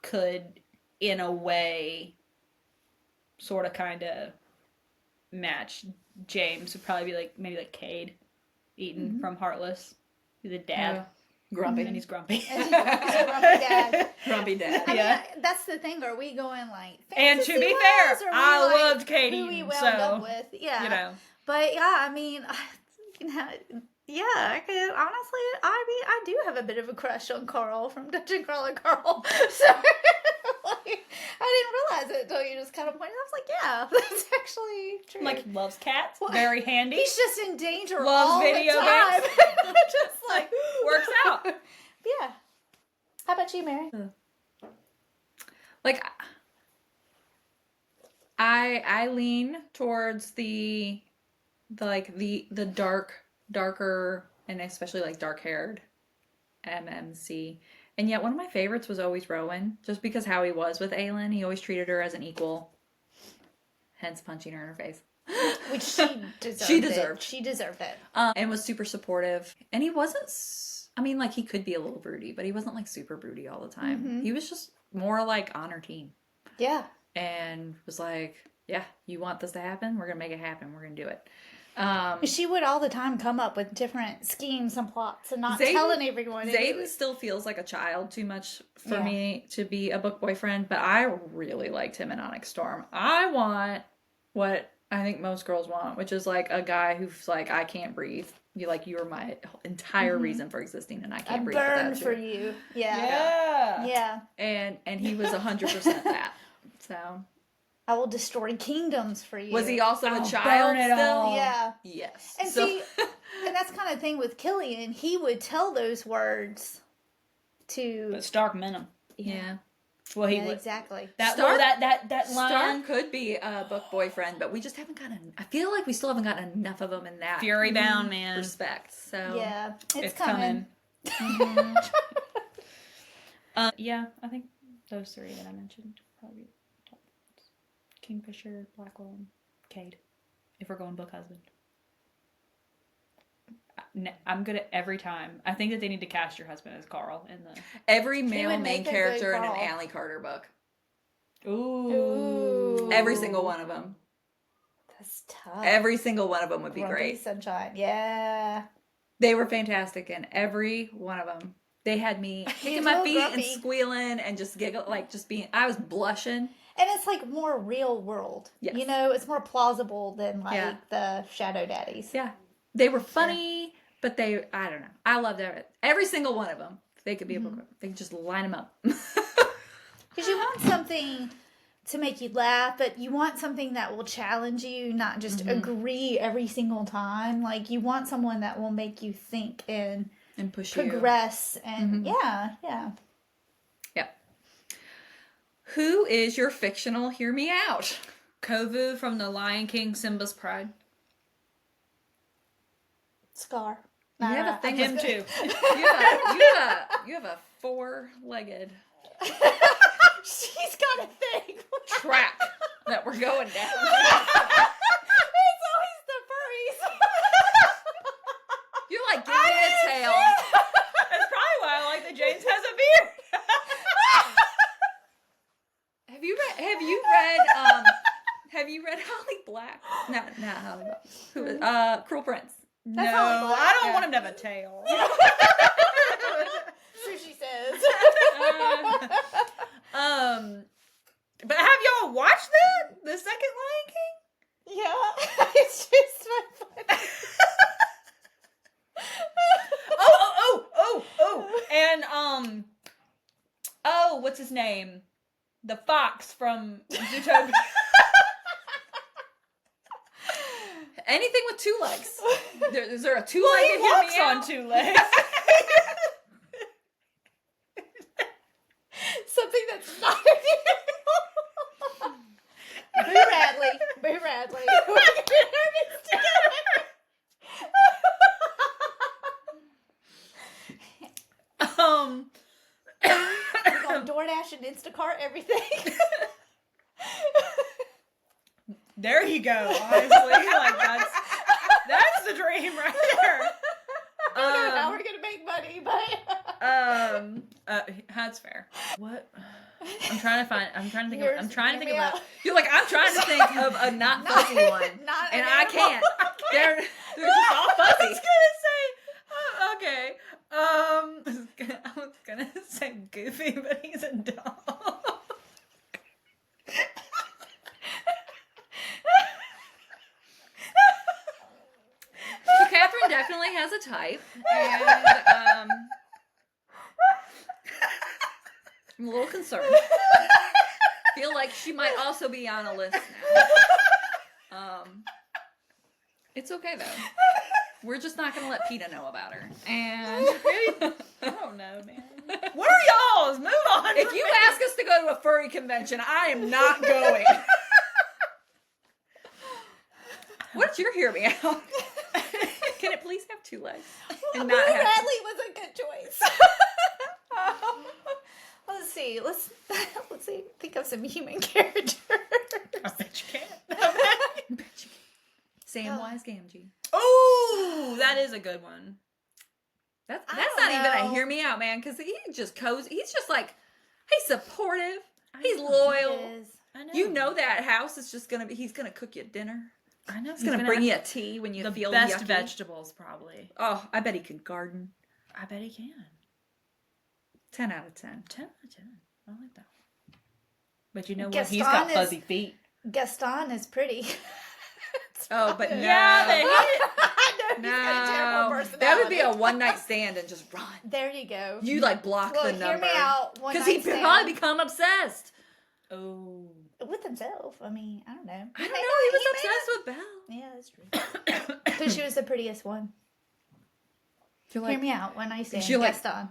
Speaker 2: could, in a way, sort of kind of match James, would probably be maybe like Cade Eaton from Heartless. He's a dad.
Speaker 1: Grumpy.
Speaker 2: And he's grumpy.
Speaker 3: He's a grumpy dad.
Speaker 1: Grumpy dad.
Speaker 3: I mean, that's the thing. Are we going like
Speaker 2: And to be
Speaker 3: fantasy-wise,
Speaker 2: fair,
Speaker 3: or are we,
Speaker 2: I
Speaker 3: like,
Speaker 2: loved Cade
Speaker 3: who we
Speaker 2: Eaton,
Speaker 3: wound
Speaker 2: so,
Speaker 3: up with? Yeah. But yeah, I mean, I could honestly, I do have a bit of a crush on Carl from Dungeon Crawler Carl. So I didn't realize it until you just kind of pointed. I was like, yeah, that's actually true.
Speaker 2: Like, loves cats. Very handy.
Speaker 3: He's just in danger
Speaker 2: Loves
Speaker 3: all
Speaker 2: video
Speaker 3: the time.
Speaker 2: games.
Speaker 3: Just like
Speaker 2: Works out.
Speaker 3: Yeah. How about you, Mary?
Speaker 1: Like, I lean towards the darker, and especially like dark-haired MMC. And yet one of my favorites was always Rowan, just because how he was with Aelin. He always treated her as an equal, hence punching her in her face.
Speaker 3: Which she deserved. She deserved it.
Speaker 1: And was super supportive. And he wasn't, he could be a little broody, but he wasn't like super broody all the time.
Speaker 3: Mm-hmm.
Speaker 1: He was just more like on her team.
Speaker 3: Yeah.
Speaker 1: And was like, yeah, you want this to happen? We're going to make it happen. We're going to do it.
Speaker 3: She would all the time come up with different schemes and plots and not telling everyone.
Speaker 1: Zayden still feels like a child too much for me to be a book boyfriend, but I really liked him in Onyx Storm. I want what I think most girls want, which is like a guy who's like, I can't breathe. You're my entire reason for existing, and I can't breathe without you.
Speaker 3: Burn for you.
Speaker 2: Yeah.
Speaker 3: Yeah.
Speaker 1: And he was 100% that. So
Speaker 3: I will destroy kingdoms for you.
Speaker 1: was he also a
Speaker 2: I'll
Speaker 1: child
Speaker 2: burn it
Speaker 1: still?
Speaker 2: all.
Speaker 3: Yeah.
Speaker 1: Yes.
Speaker 3: And see, and that's kind of thing with Killian. He would tell those words to.
Speaker 2: But Stark meant him.
Speaker 1: Yeah.
Speaker 2: Well, he
Speaker 3: Yeah,
Speaker 2: would.
Speaker 3: exactly.
Speaker 2: That
Speaker 1: Stark-
Speaker 2: line.
Speaker 1: Stark could be a book boyfriend, but we just haven't gotten. I feel like we still haven't gotten enough of them in that
Speaker 2: Fury bound, man.
Speaker 1: respect. So
Speaker 3: Yeah,
Speaker 2: It's
Speaker 3: coming.
Speaker 2: Yeah, I think those three that I mentioned probably top. Kingfisher, Blackwell, and Cade. if we're going book husband. I'm good at every time. I think that they need to cast your husband as Carl in the...
Speaker 1: Every male
Speaker 3: would
Speaker 1: main
Speaker 3: make a
Speaker 1: character
Speaker 3: good
Speaker 1: in an
Speaker 3: Carl.
Speaker 1: Allie Carter book.
Speaker 2: Ooh.
Speaker 1: Every single one of them.
Speaker 3: That's tough.
Speaker 1: Every single one of them would be
Speaker 3: Grumpy
Speaker 1: great.
Speaker 3: Sunshine. Yeah.
Speaker 1: They were fantastic in every one of them. They had me kicking
Speaker 3: He's
Speaker 1: my
Speaker 3: real
Speaker 1: feet and
Speaker 3: grumpy.
Speaker 1: squealing and just giggle, like just being, I was blushing.
Speaker 3: And it's like more real world.
Speaker 1: Yes.
Speaker 3: You know, it's more plausible than like
Speaker 1: Yeah.
Speaker 3: the Shadow Daddies.
Speaker 1: Yeah. They were funny, but they, I don't know. I loved every single one of them. They could be a book. They could just line them up.
Speaker 3: Because you want something to make you laugh, but you want something that will challenge you, not just agree every single time. Like, you want someone that will make you think and
Speaker 1: And push
Speaker 3: progress. And yeah.
Speaker 1: Yep. Who is your fictional Hear Me Out?
Speaker 2: Kovu from The Lion King, Simba's Pride.
Speaker 3: Scar.
Speaker 1: You have a thing
Speaker 2: Him
Speaker 1: with
Speaker 2: too.
Speaker 1: you have a four-legged
Speaker 3: She's got a thing.
Speaker 1: track that we're going down.
Speaker 3: It's always the furries.
Speaker 1: You're like, give me a tail.
Speaker 2: That's probably why I like that James has a beard.
Speaker 1: Have you read Holly Black? No, Holly Black. Who is Cruel Prince?
Speaker 2: No,
Speaker 3: Holly Black,
Speaker 2: I don't
Speaker 3: yeah.
Speaker 2: want him to have a tail.
Speaker 3: Sushi says.
Speaker 2: But have y'all watched that? The second Lion King?
Speaker 3: Yeah. It's just so funny.
Speaker 2: And what's his name? The fox from Zootopia.
Speaker 1: Anything with two legs. Is there a
Speaker 2: He
Speaker 1: two-legged
Speaker 2: walks
Speaker 1: Hear Me
Speaker 2: on
Speaker 1: Out?
Speaker 2: 2 legs.
Speaker 3: Something that's not Boo Radley. Boo Radley. We're gonna mix together. On DoorDash and Instacart, everything.
Speaker 2: There you go. Honestly, like that's the dream right there.
Speaker 3: I don't know how we're gonna make money, but
Speaker 2: That's fair. What? I'm trying to think
Speaker 3: Hear
Speaker 2: of
Speaker 3: me out.
Speaker 1: You're like, I'm trying to think of a not fuzzy one.
Speaker 3: Not
Speaker 1: And
Speaker 3: an
Speaker 1: I
Speaker 3: animal.
Speaker 1: can't. They're just all fuzzy.
Speaker 2: I was gonna say Goofy, but he's a dog.
Speaker 1: So Catherine definitely has a type. And I'm a little concerned. Feel like she might also be on a list now. It's okay though. We're just not gonna let PETA know about her. And
Speaker 2: I don't know, man. What are y'all's? Move on.
Speaker 1: if you ask us to go to a furry convention, I am not going. What's your Hear Me Out? Can it please have two legs? And
Speaker 3: Boo
Speaker 1: not have
Speaker 3: Radley was a good choice. Let's see. Let's see. Think of some human characters.
Speaker 2: I bet you can.
Speaker 1: Samwise Gamgee.
Speaker 2: Oh, that is a good one.
Speaker 1: That's
Speaker 3: I
Speaker 1: not
Speaker 3: don't
Speaker 1: even a
Speaker 3: know.
Speaker 1: Hear Me Out, man, because he just he's just like, he's supportive, he's loyal.
Speaker 2: I know.
Speaker 1: You know that house is just he's gonna cook you dinner.
Speaker 2: I know.
Speaker 1: He's gonna bring you a tea when you
Speaker 2: the
Speaker 1: feel
Speaker 2: best
Speaker 1: yucky.
Speaker 2: vegetables, probably.
Speaker 1: Oh, I bet he could garden.
Speaker 2: I bet he can.
Speaker 1: 10 out of 10.
Speaker 2: 10 out of 10. I like that one. But you know what?
Speaker 3: Gaston
Speaker 2: He's got
Speaker 3: is-
Speaker 2: fuzzy feet.
Speaker 3: Gaston is pretty.
Speaker 1: Oh, but no.
Speaker 2: Yeah,
Speaker 3: I know he's got a terrible
Speaker 1: No.
Speaker 3: personality.
Speaker 1: That would be a one-night stand and just run.
Speaker 3: There you go.
Speaker 1: You like block
Speaker 3: Well,
Speaker 1: the
Speaker 3: Hear
Speaker 1: number.
Speaker 3: Me Out.
Speaker 1: Because he'd probably become obsessed.
Speaker 2: Oh.
Speaker 3: with himself. I mean, I don't know.
Speaker 1: I don't know. He was obsessed with Belle.
Speaker 3: Yeah, that's true. Because she was the prettiest one.
Speaker 1: You're
Speaker 3: Hear me out when I say
Speaker 1: You're like-
Speaker 3: Gaston.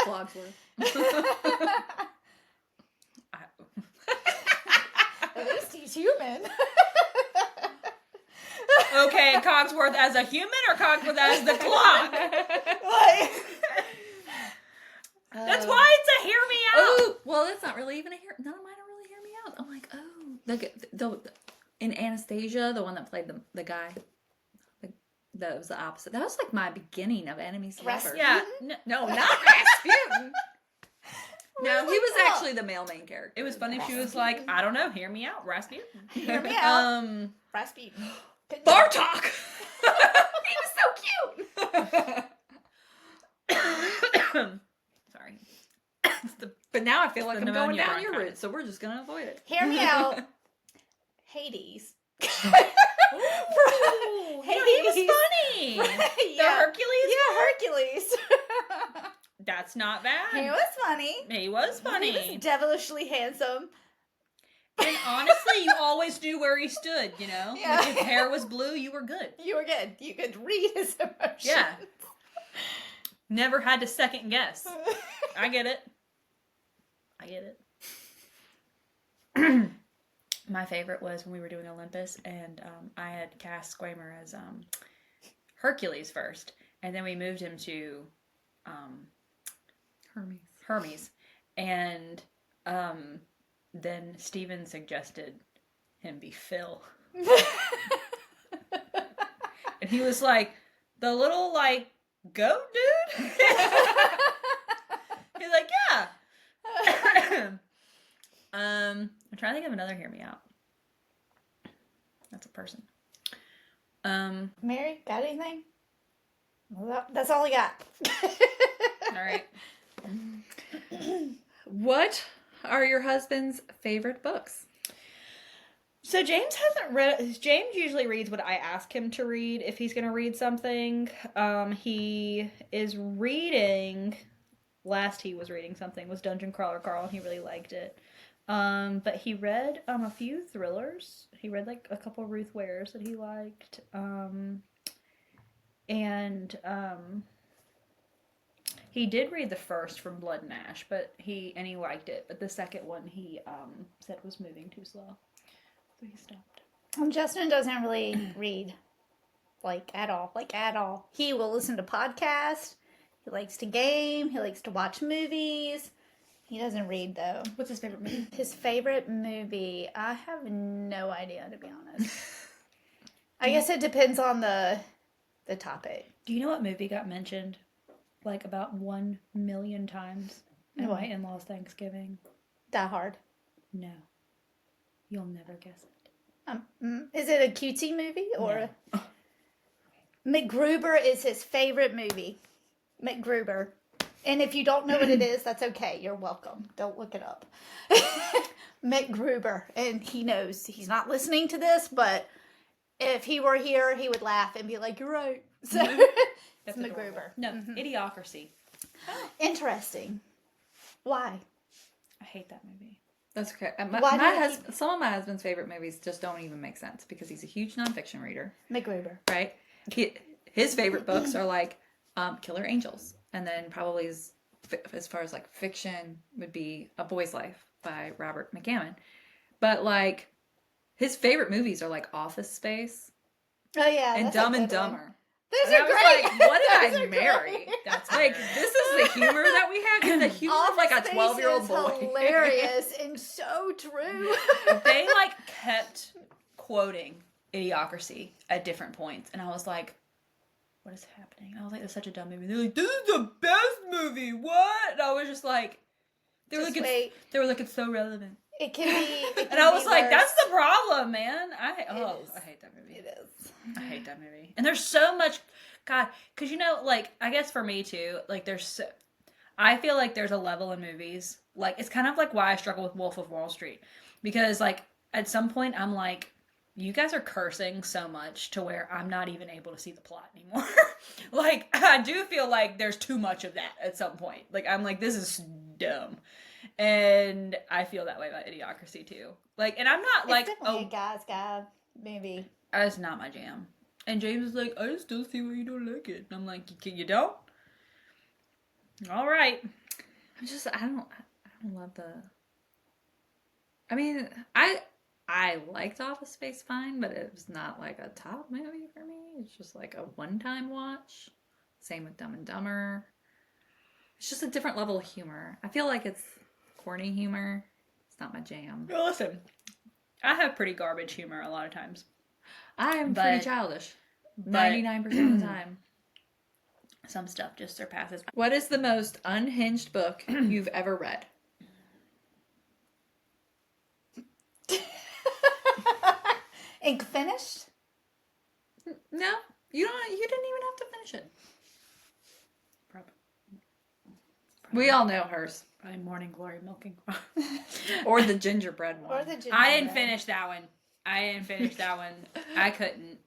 Speaker 1: Blogsworth.
Speaker 3: At least he's human.
Speaker 2: Okay, Cogsworth as a human or Cogsworth as the clock? That's why it's a hear me out.
Speaker 1: Oh, well, that's not really even a hear. None of mine are really hear me out. I'm like, oh, in Anastasia, the one that played the guy. That was the opposite. That was like my beginning of enemies to lovers.
Speaker 2: Yeah.
Speaker 1: No, not Rasputin. No, he was
Speaker 3: Cool.
Speaker 1: actually the male main character.
Speaker 2: It was funny if she was like, I don't know, hear me out, Rasputin.
Speaker 3: Hear me out. Rasputin.
Speaker 1: Bartok! He was so cute!
Speaker 2: Sorry.
Speaker 1: But now I feel like I'm going
Speaker 2: pneumonia
Speaker 1: down your
Speaker 2: bronchitis.
Speaker 1: route, so we're just going to avoid it.
Speaker 3: Hear me out. Hades.
Speaker 2: Ooh, he was funny. The
Speaker 3: Yeah.
Speaker 2: Hercules?
Speaker 3: Yeah, Hercules.
Speaker 2: That's not bad.
Speaker 3: He was funny.
Speaker 2: He was funny.
Speaker 3: He was devilishly handsome.
Speaker 2: And honestly, you always knew where he stood, you know?
Speaker 3: Yeah.
Speaker 2: Like if hair was blue, you were good.
Speaker 3: You were good. You could read his emotions.
Speaker 2: Yeah. Never had to second guess. I get it. My favorite was when we were doing Olympus, and I had cast Squamer as Hercules first, and then we moved him to Hermes, and then Steven suggested him be Phil, and he was like, the little like goat dude. He's like, yeah. I'm trying to think of another hear me out. That's a person.
Speaker 3: Mary, got anything? Well, that's all I got.
Speaker 2: All right.
Speaker 1: What are your husband's favorite books?
Speaker 2: So James hasn't read. James usually reads what I ask him to read if he's going to read something. He is reading. Last he was reading something was Dungeon Crawler Carl, and he really liked it. But he read a few thrillers. He read like a couple Ruth Wares that he liked. He did read the first from Blood and Ash, but he liked it. But the second one he said was moving too slow, so he stopped.
Speaker 3: Justin doesn't really read, at all. He will listen to podcasts. He likes to game. He likes to watch movies. He doesn't read, though.
Speaker 2: What's his favorite movie?
Speaker 3: His favorite movie, I have no idea, to be honest. I guess it depends on the topic.
Speaker 2: Do you know what movie got mentioned like about 1 million times at my in-laws' Thanksgiving?
Speaker 3: Die Hard.
Speaker 2: No. You'll never guess it.
Speaker 3: Is it a cutesy movie or? No. MacGruber is his favorite movie. MacGruber. And if you don't know what it is, that's okay. You're welcome. Don't look it up. MacGruber. And he knows. He's not listening to this, but if he were here, he would laugh and be like, you're right. So it's MacGruber.
Speaker 2: No, Idiocracy.
Speaker 3: Interesting. Why?
Speaker 2: I hate that movie.
Speaker 1: That's okay.
Speaker 3: Why
Speaker 1: some of my husband's favorite movies just don't even make sense because he's a huge nonfiction reader.
Speaker 3: MacGruber.
Speaker 1: Right? His favorite books are like Killer Angels. And then probably as far as like fiction would be A Boy's Life by Robert McCammon. But like his favorite movies are like Office Space.
Speaker 3: Oh yeah.
Speaker 1: And Dumb and Dumber.
Speaker 3: Those
Speaker 1: And
Speaker 3: are
Speaker 1: I was
Speaker 3: great.
Speaker 1: like, what did I
Speaker 3: Those are
Speaker 1: marry?
Speaker 3: great.
Speaker 1: That's like, this is the humor that we have. It's the humor of like a
Speaker 3: Office
Speaker 1: 12-year-old
Speaker 3: Space is
Speaker 1: boy.
Speaker 3: hilarious and so true.
Speaker 2: They like kept quoting Idiocracy at different points. And I was like, what is happening? I was like, it's such a dumb movie. They're like, this is the best movie. What? And I was just like, they were like, it's so relevant.
Speaker 3: It can be.
Speaker 2: And I was like, that's the problem, man. I hate that movie.
Speaker 3: It is.
Speaker 2: I hate that movie. And there's so much, God, because like, I guess for me too, like I feel like there's a level in movies, like, it's kind of like why I struggle with Wolf of Wall Street. Because like, at some point I'm like, you guys are cursing so much to where I'm not even able to see the plot anymore. Like, I do feel like there's too much of that at some point. Like, I'm like, this is dumb. And I feel that way about Idiocracy too. Like, and I'm not like,
Speaker 3: a guy's guy movie.
Speaker 2: That's not my jam. And James is like, I still see why you don't like it. And I'm like, you don't? All right.
Speaker 1: I don't love the. I mean, I liked Office Space fine, but it was not like a top movie for me. It's just like a one-time watch. Same with Dumb and Dumber. It's just a different level of humor. I feel like it's corny humor. It's not my jam.
Speaker 2: Well, listen, I have pretty garbage humor a lot of times.
Speaker 1: I'm
Speaker 2: But-
Speaker 1: pretty childish.
Speaker 2: but-
Speaker 1: 99% of the time.
Speaker 2: Some stuff just surpasses.
Speaker 1: What is the most unhinged book you've ever read?
Speaker 3: Ink finished?
Speaker 1: No, you don't. You didn't even have to finish it.
Speaker 2: Probably,
Speaker 1: We all know hers,
Speaker 2: probably Morning Glory Milking.
Speaker 1: or the gingerbread one.
Speaker 3: Or the
Speaker 2: I didn't
Speaker 3: gingerbread?
Speaker 2: finish that one. I couldn't.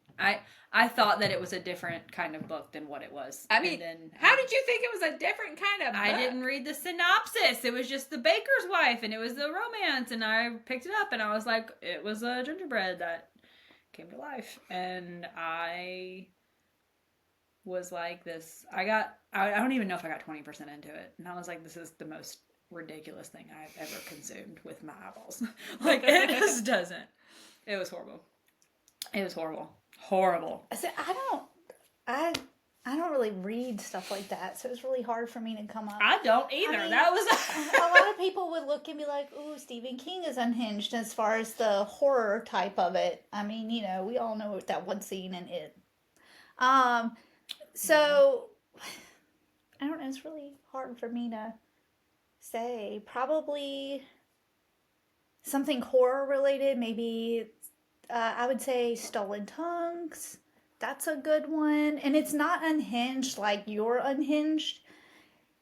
Speaker 2: I thought that it was a different kind of book than what it was.
Speaker 1: I mean,
Speaker 2: And then,
Speaker 1: how did you think it was a different kind of book?
Speaker 2: I didn't read the synopsis. It was just the baker's wife, and it was the romance, and I picked it up, and I was like, it was a gingerbread that came to life, and I was like, this. I don't even know if I got 20% into it, and I was like, this is the most ridiculous thing I've ever consumed with my eyeballs. Like, it just doesn't. It was horrible. It was horrible. Horrible.
Speaker 3: I said, I don't really read stuff like that, so it's really hard for me to come up.
Speaker 2: I don't either.
Speaker 3: I mean,
Speaker 2: That was
Speaker 3: a lot of people would look and be like, ooh, Stephen King is unhinged as far as the horror type of it. I mean, you know, we all know that one scene in it. So I don't know, it's really hard for me to say. Probably something horror related, maybe I would say Stolen Tongues. That's a good one. And it's not unhinged like you're unhinged.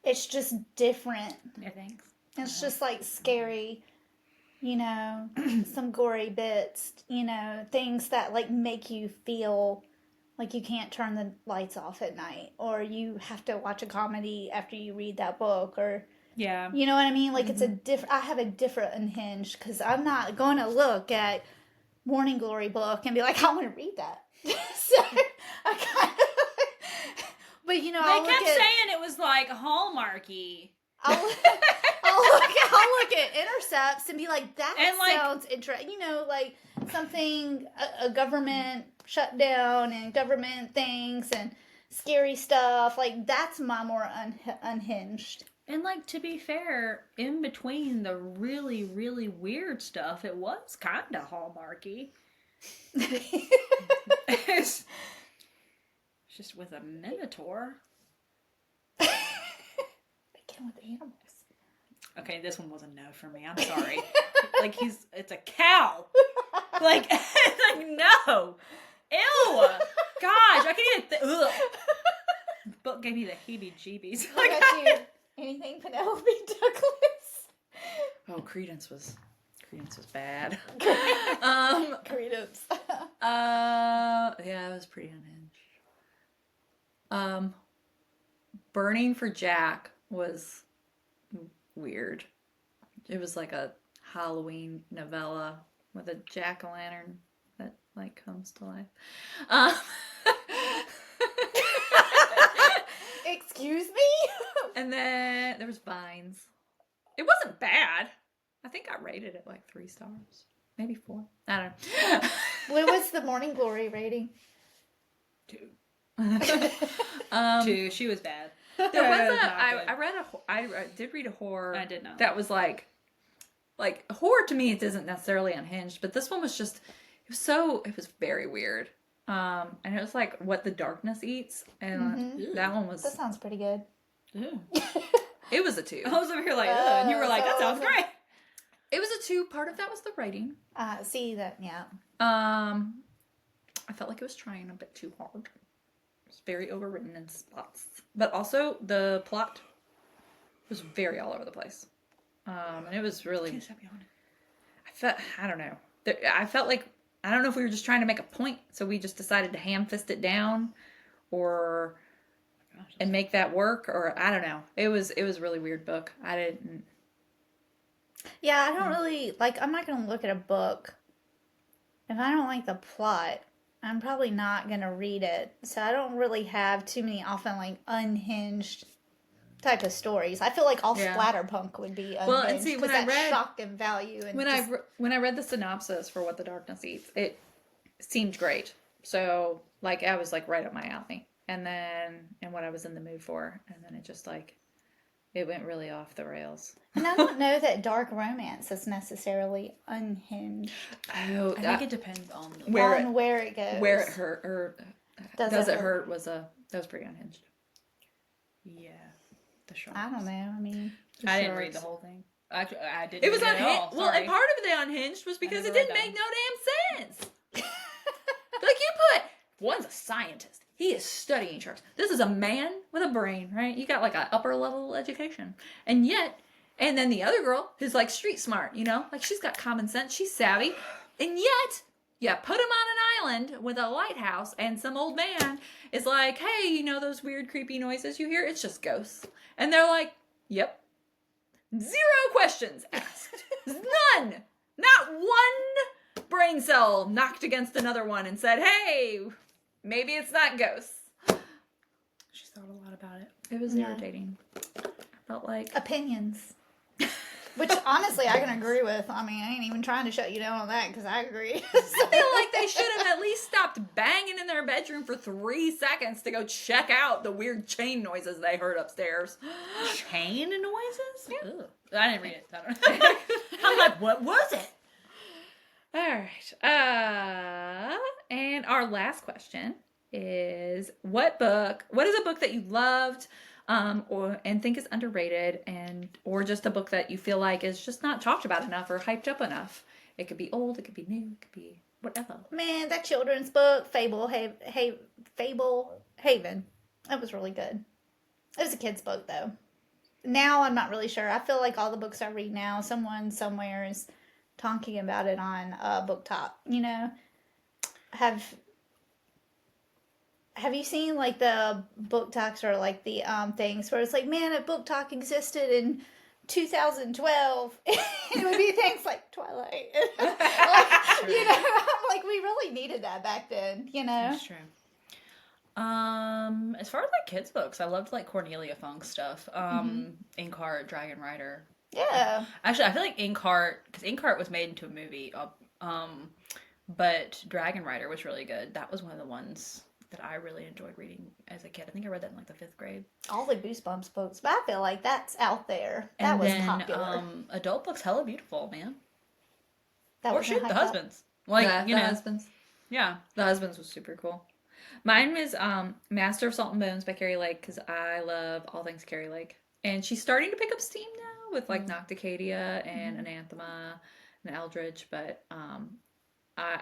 Speaker 3: It's just different.
Speaker 2: Yeah, thanks.
Speaker 3: It's just like scary, you know, some gory bits, you know, things that like make you feel like you can't turn the lights off at night, or you have to watch a comedy after you read that book, or
Speaker 2: Yeah.
Speaker 3: you know what I mean? Like it's a different. I have a different unhinged because I'm not going to look at Morning Glory book and be like, I want to read that. So I kind of, but you know,
Speaker 2: They kept saying it was like Hallmarky.
Speaker 3: I'll look at intercepts and be like, that
Speaker 2: And, like-
Speaker 3: sounds interesting. You know, like something a government shutdown and government things and scary stuff. Like that's my more unhinged.
Speaker 2: And like, to be fair, in between the really, really weird stuff, it was kind of Hallmarky. It's just with a minotaur.
Speaker 3: Again with animals.
Speaker 2: Okay, this one was a no for me. I'm sorry. Like it's a cow. Like no. Ew. Gosh, I can't even. Ugh. Book gave me the heebie-jeebies.
Speaker 3: What about you? Anything Penelope Douglas?
Speaker 1: Oh, Credence was bad.
Speaker 3: Credence.
Speaker 1: Yeah, it was pretty unhinged. Burning for Jack was weird. It was like a Halloween novella with a jack-o'-lantern that like comes to life.
Speaker 3: Excuse me?
Speaker 1: And then there was Vines. It wasn't bad. I think I rated it like 3 stars, maybe 4. I don't know.
Speaker 3: What was the Morning Glory rating?
Speaker 2: 2.
Speaker 1: Um,
Speaker 2: 2. She was bad.
Speaker 1: There was
Speaker 2: Not
Speaker 1: I
Speaker 2: good.
Speaker 1: read I did read a horror.
Speaker 2: I did not.
Speaker 1: That was like horror to me. It isn't necessarily unhinged, but this one was just it was very weird. And it was like What the Darkness Eats, and that one was
Speaker 3: That sounds pretty good.
Speaker 2: Ew.
Speaker 1: it was a 2.
Speaker 2: I was over here like, ugh, and you were like, that sounds great.
Speaker 1: It was a 2. Part of that was the writing.
Speaker 3: See that, yeah.
Speaker 1: I felt like it was trying a bit too hard. It was very overwritten in spots, but also the plot was very all over the place. And it was really.
Speaker 2: Can't stop yawning.
Speaker 1: I don't know. I felt like I don't know if we were just trying to make a point, so we just decided to ham fist it down, and make that work, or I don't know. It was a really weird book. I didn't.
Speaker 3: Yeah, I don't really, like, I'm not going to look at a book. If I don't like the plot, I'm probably not going to read it. So I don't really have too many often, like, unhinged type of stories. I feel like all
Speaker 1: Yeah.
Speaker 3: splatterpunk would be unhinged.
Speaker 1: Well, and see, when
Speaker 3: 'cause
Speaker 1: I
Speaker 3: that
Speaker 1: read-
Speaker 3: shock and value. And
Speaker 1: When I read the synopsis for What the Darkness Eats, it seemed great. So like I was like right up my alley, and what I was in the mood for, and then it just like it went really off the rails.
Speaker 3: And I don't know that dark romance is necessarily unhinged
Speaker 1: Oh,
Speaker 2: I think it depends on the
Speaker 1: Where
Speaker 3: on
Speaker 1: it-
Speaker 3: where it goes.
Speaker 1: where it hurt or
Speaker 3: Does it
Speaker 1: hurt that was pretty unhinged.
Speaker 2: Yeah. The sharks.
Speaker 3: I don't know. I mean,
Speaker 2: I didn't read the whole thing. Actually, I didn't.
Speaker 1: It was
Speaker 2: read it at all.
Speaker 1: unhinged. Well, and
Speaker 2: Sorry.
Speaker 1: part of the unhinged was because it
Speaker 2: never read
Speaker 1: didn't
Speaker 2: that
Speaker 1: make no damn sense. Like you put, one's a scientist. He is studying sharks. This is a man with a brain, right? You got like an upper level education, and then the other girl who's like street smart, like she's got common sense. She's savvy, and yet. Yeah, put him on an island with a lighthouse, and some old man is like, hey, those weird, creepy noises you hear? It's just ghosts. And they're like, yep. 0 questions asked. None. Not one brain cell knocked against another one and said, hey, maybe it's not ghosts.
Speaker 2: She thought a lot about it.
Speaker 1: It was
Speaker 3: Yeah.
Speaker 1: irritating. I felt like...
Speaker 3: opinions. Which, honestly, I can agree with. I mean, I ain't even trying to shut you down on that, because I agree.
Speaker 1: I feel like they should have at least stopped banging in their bedroom for 3 seconds to go check out the weird chain noises they heard upstairs.
Speaker 2: Chain noises?
Speaker 1: Yeah.
Speaker 2: Ugh. I didn't read it. I don't know. I'm like, what was it?
Speaker 1: All right. And our last question is what is a book that you loved and think is underrated, or just a book that you feel like is just not talked about enough or hyped up enough? It could be old, it could be new, it could be whatever.
Speaker 3: Man, that children's book, Fable Haven, that was really good. It was a kid's book, though. Now I'm not really sure. I feel like all the books I read now, someone somewhere is talking about it on Book Talk. Have you seen like the book talks or like the things where it's like, man, if Book Talk existed in 2012, it would be things like Twilight. I'm like, we really needed that back then,
Speaker 2: That's true. As far as like kids books, I loved like Cornelia Funk stuff. Inkheart, Dragon Rider.
Speaker 3: Yeah.
Speaker 2: Actually, I feel like Inkheart, because Inkheart was made into a movie, but Dragon Rider was really good. That was one of the ones that I really enjoyed reading as a kid. I think I read that in like the 5th grade.
Speaker 3: All the Goosebumps books, but I feel like that's out there. That
Speaker 2: And
Speaker 3: was
Speaker 2: then,
Speaker 3: popular.
Speaker 2: adult books, Hella Beautiful, man.
Speaker 3: That
Speaker 2: Or
Speaker 3: was
Speaker 2: shoot, The Husbands. Like,
Speaker 1: The Husbands.
Speaker 2: Yeah.
Speaker 1: The Husbands was super cool. Mine was Master of Salt and Bones by Carrie Lake, because I love all things Carrie Lake. And she's starting to pick up steam now with like Nocticadia and Anathema and Eldridge, but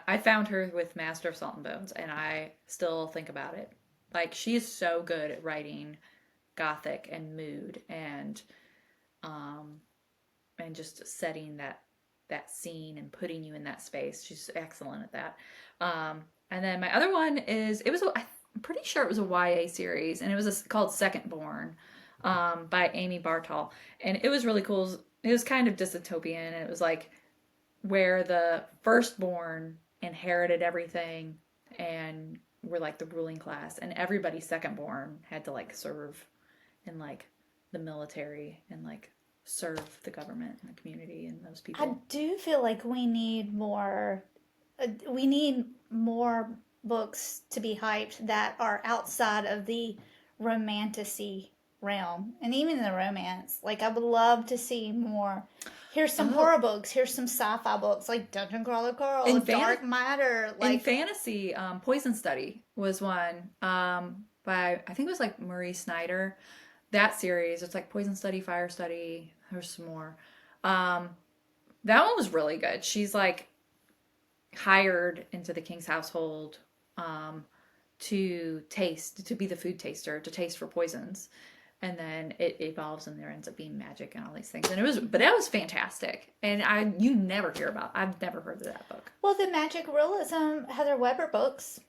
Speaker 1: I found her with Master of Salt and Bones, and I still think about it. Like, she is so good at writing gothic and mood and just setting that scene and putting you in that space. She's excellent at that. And then my other one is, I'm pretty sure it was a YA series, and it was called Second Born by Amy Bartol. And it was really cool. It was kind of dystopian, and it was like where the firstborn inherited everything and were like the ruling class, and everybody secondborn had to like serve in like the military and like serve the government and the community and those people.
Speaker 3: I do feel like we need more books to be hyped that are outside of the romantasy realm, and even in the romance. Like, I would love to see more. Here's some horror books. Here's some sci-fi books like Dungeon Crawler Girl, Dark Matter. Like,
Speaker 1: in fantasy, Poison Study was one by, I think it was like Marie Snyder. That series, it's like Poison Study, Fire Study. There's some more. That one was really good. She's like hired into the king's household to be the food taster, to taste for poisons. And then it evolves, and there ends up being magic and all these things. And that was fantastic. And you never hear about. I've never heard of that book.
Speaker 3: well, the magic realism, Heather Weber books,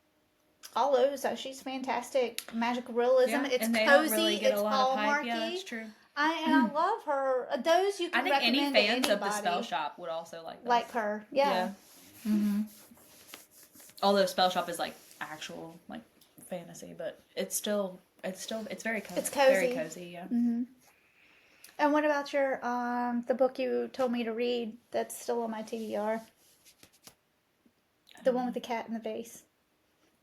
Speaker 3: all those. She's fantastic. Magic realism. It's
Speaker 2: and they
Speaker 3: cozy.
Speaker 2: don't really get
Speaker 3: It's
Speaker 2: a lot of hype.
Speaker 3: hallmarky.
Speaker 2: Yeah, that's true.
Speaker 3: I love her. Those you
Speaker 2: I
Speaker 3: can
Speaker 2: think any
Speaker 3: recommend
Speaker 2: fans
Speaker 3: to
Speaker 2: of the
Speaker 3: anybody.
Speaker 2: Spell Shop would also like those.
Speaker 3: Like her. Yeah.
Speaker 2: Although Spell Shop is like actual like fantasy, but it's very cozy.
Speaker 3: It's cozy.
Speaker 2: Very cozy, yeah.
Speaker 3: Mm-hmm. And what about your the book you told me to read that's still on my TBR? The one with the cat in the vase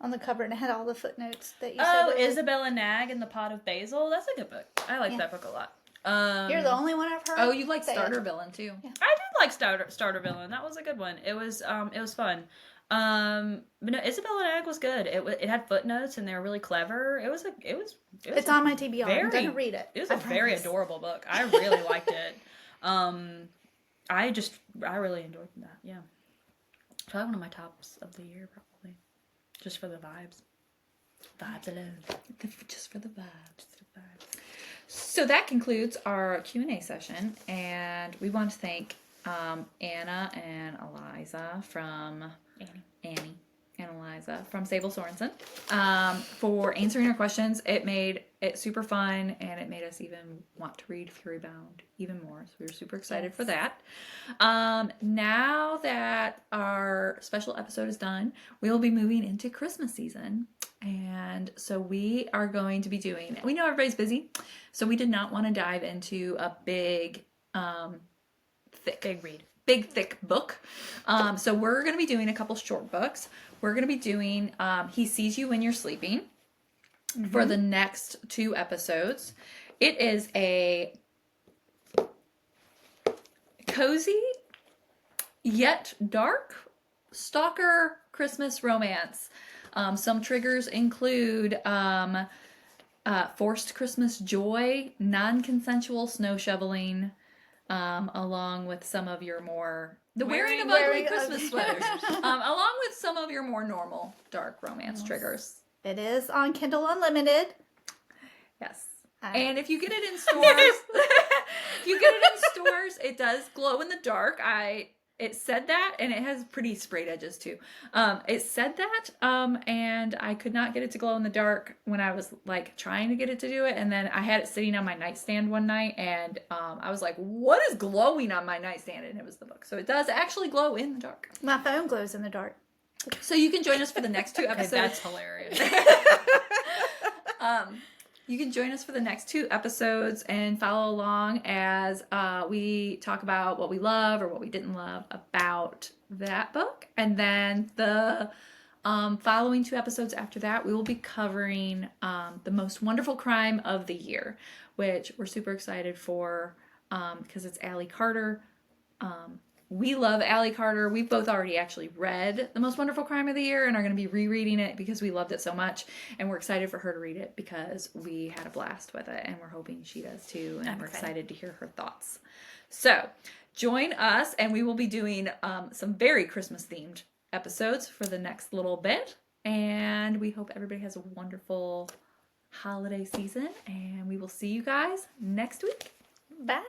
Speaker 3: on the cover, and it had all the footnotes that you said.
Speaker 2: Oh, Isabella Nag and the Pot of Basil. That's a good book. I like
Speaker 3: Yeah.
Speaker 2: that book a lot.
Speaker 3: You're the only one I've heard.
Speaker 1: Oh, you like
Speaker 3: say it.
Speaker 1: starter villain too.
Speaker 3: Yeah.
Speaker 2: I did like starter villain. That was a good one. It was fun. But no, Isabella and Egg was good. It had footnotes and they were really clever.
Speaker 3: It's on my TBR. I'm
Speaker 2: very-
Speaker 3: gonna read it.
Speaker 2: It was
Speaker 3: I
Speaker 2: a very
Speaker 3: promise.
Speaker 2: adorable book. I really liked it. I really enjoyed that. Yeah, probably one of my tops of the year, probably, just for the vibes. Vibes alone.
Speaker 1: Just for the vibes. So that concludes our Q&A session, and we want to thank Anna and Eliza from Annie and Eliza from Sable Sorensen for answering our questions. It made it super fun, and it made us even want to read Fury Bound even more. So we were super excited for that. Now that our special episode is done, we will be moving into Christmas season. And so we are going to be doing, we know everybody's busy, so we did not want to dive into a big, thick book. So we're going to be doing a couple short books. We're going to be doing He Sees You When You're Sleeping for the next 2 episodes. It is a cozy yet dark stalker Christmas romance. Some triggers include forced Christmas joy, non-consensual snow shoveling, along with some of your more wearing of ugly Christmas sweaters, along with some of your more normal dark romance triggers.
Speaker 3: It is on Kindle Unlimited.
Speaker 1: Yes. And if you get it in stores, it does glow in the dark. It said that, and it has pretty sprayed edges too. It said that, and I could not get it to glow in the dark when I was like trying to get it to do it. And then I had it sitting on my nightstand one night, and I was like, "What is glowing on my nightstand?" And it was the book. So it does actually glow in the dark.
Speaker 3: My phone glows in the dark.
Speaker 1: So you can join us for the next 2
Speaker 2: Okay,
Speaker 1: episodes.
Speaker 2: that's hilarious.
Speaker 1: You can join us for the next 2 episodes and follow along as we talk about what we love or what we didn't love about that book. And then the following 2 episodes after that, we will be covering The Most Wonderful Crime of the Year, which we're super excited for because it's Allie Carter. We love Allie Carter. We've both already actually read The Most Wonderful Crime of the Year and are going to be rereading it because we loved it so much. And we're excited for her to read it because we had a blast with it. And we're hoping she does too. And we're excited to hear her thoughts. So join us, and we will be doing some very Christmas-themed episodes for the next little bit. And we hope everybody has a wonderful holiday season. And we will see you guys next week.
Speaker 3: Bye.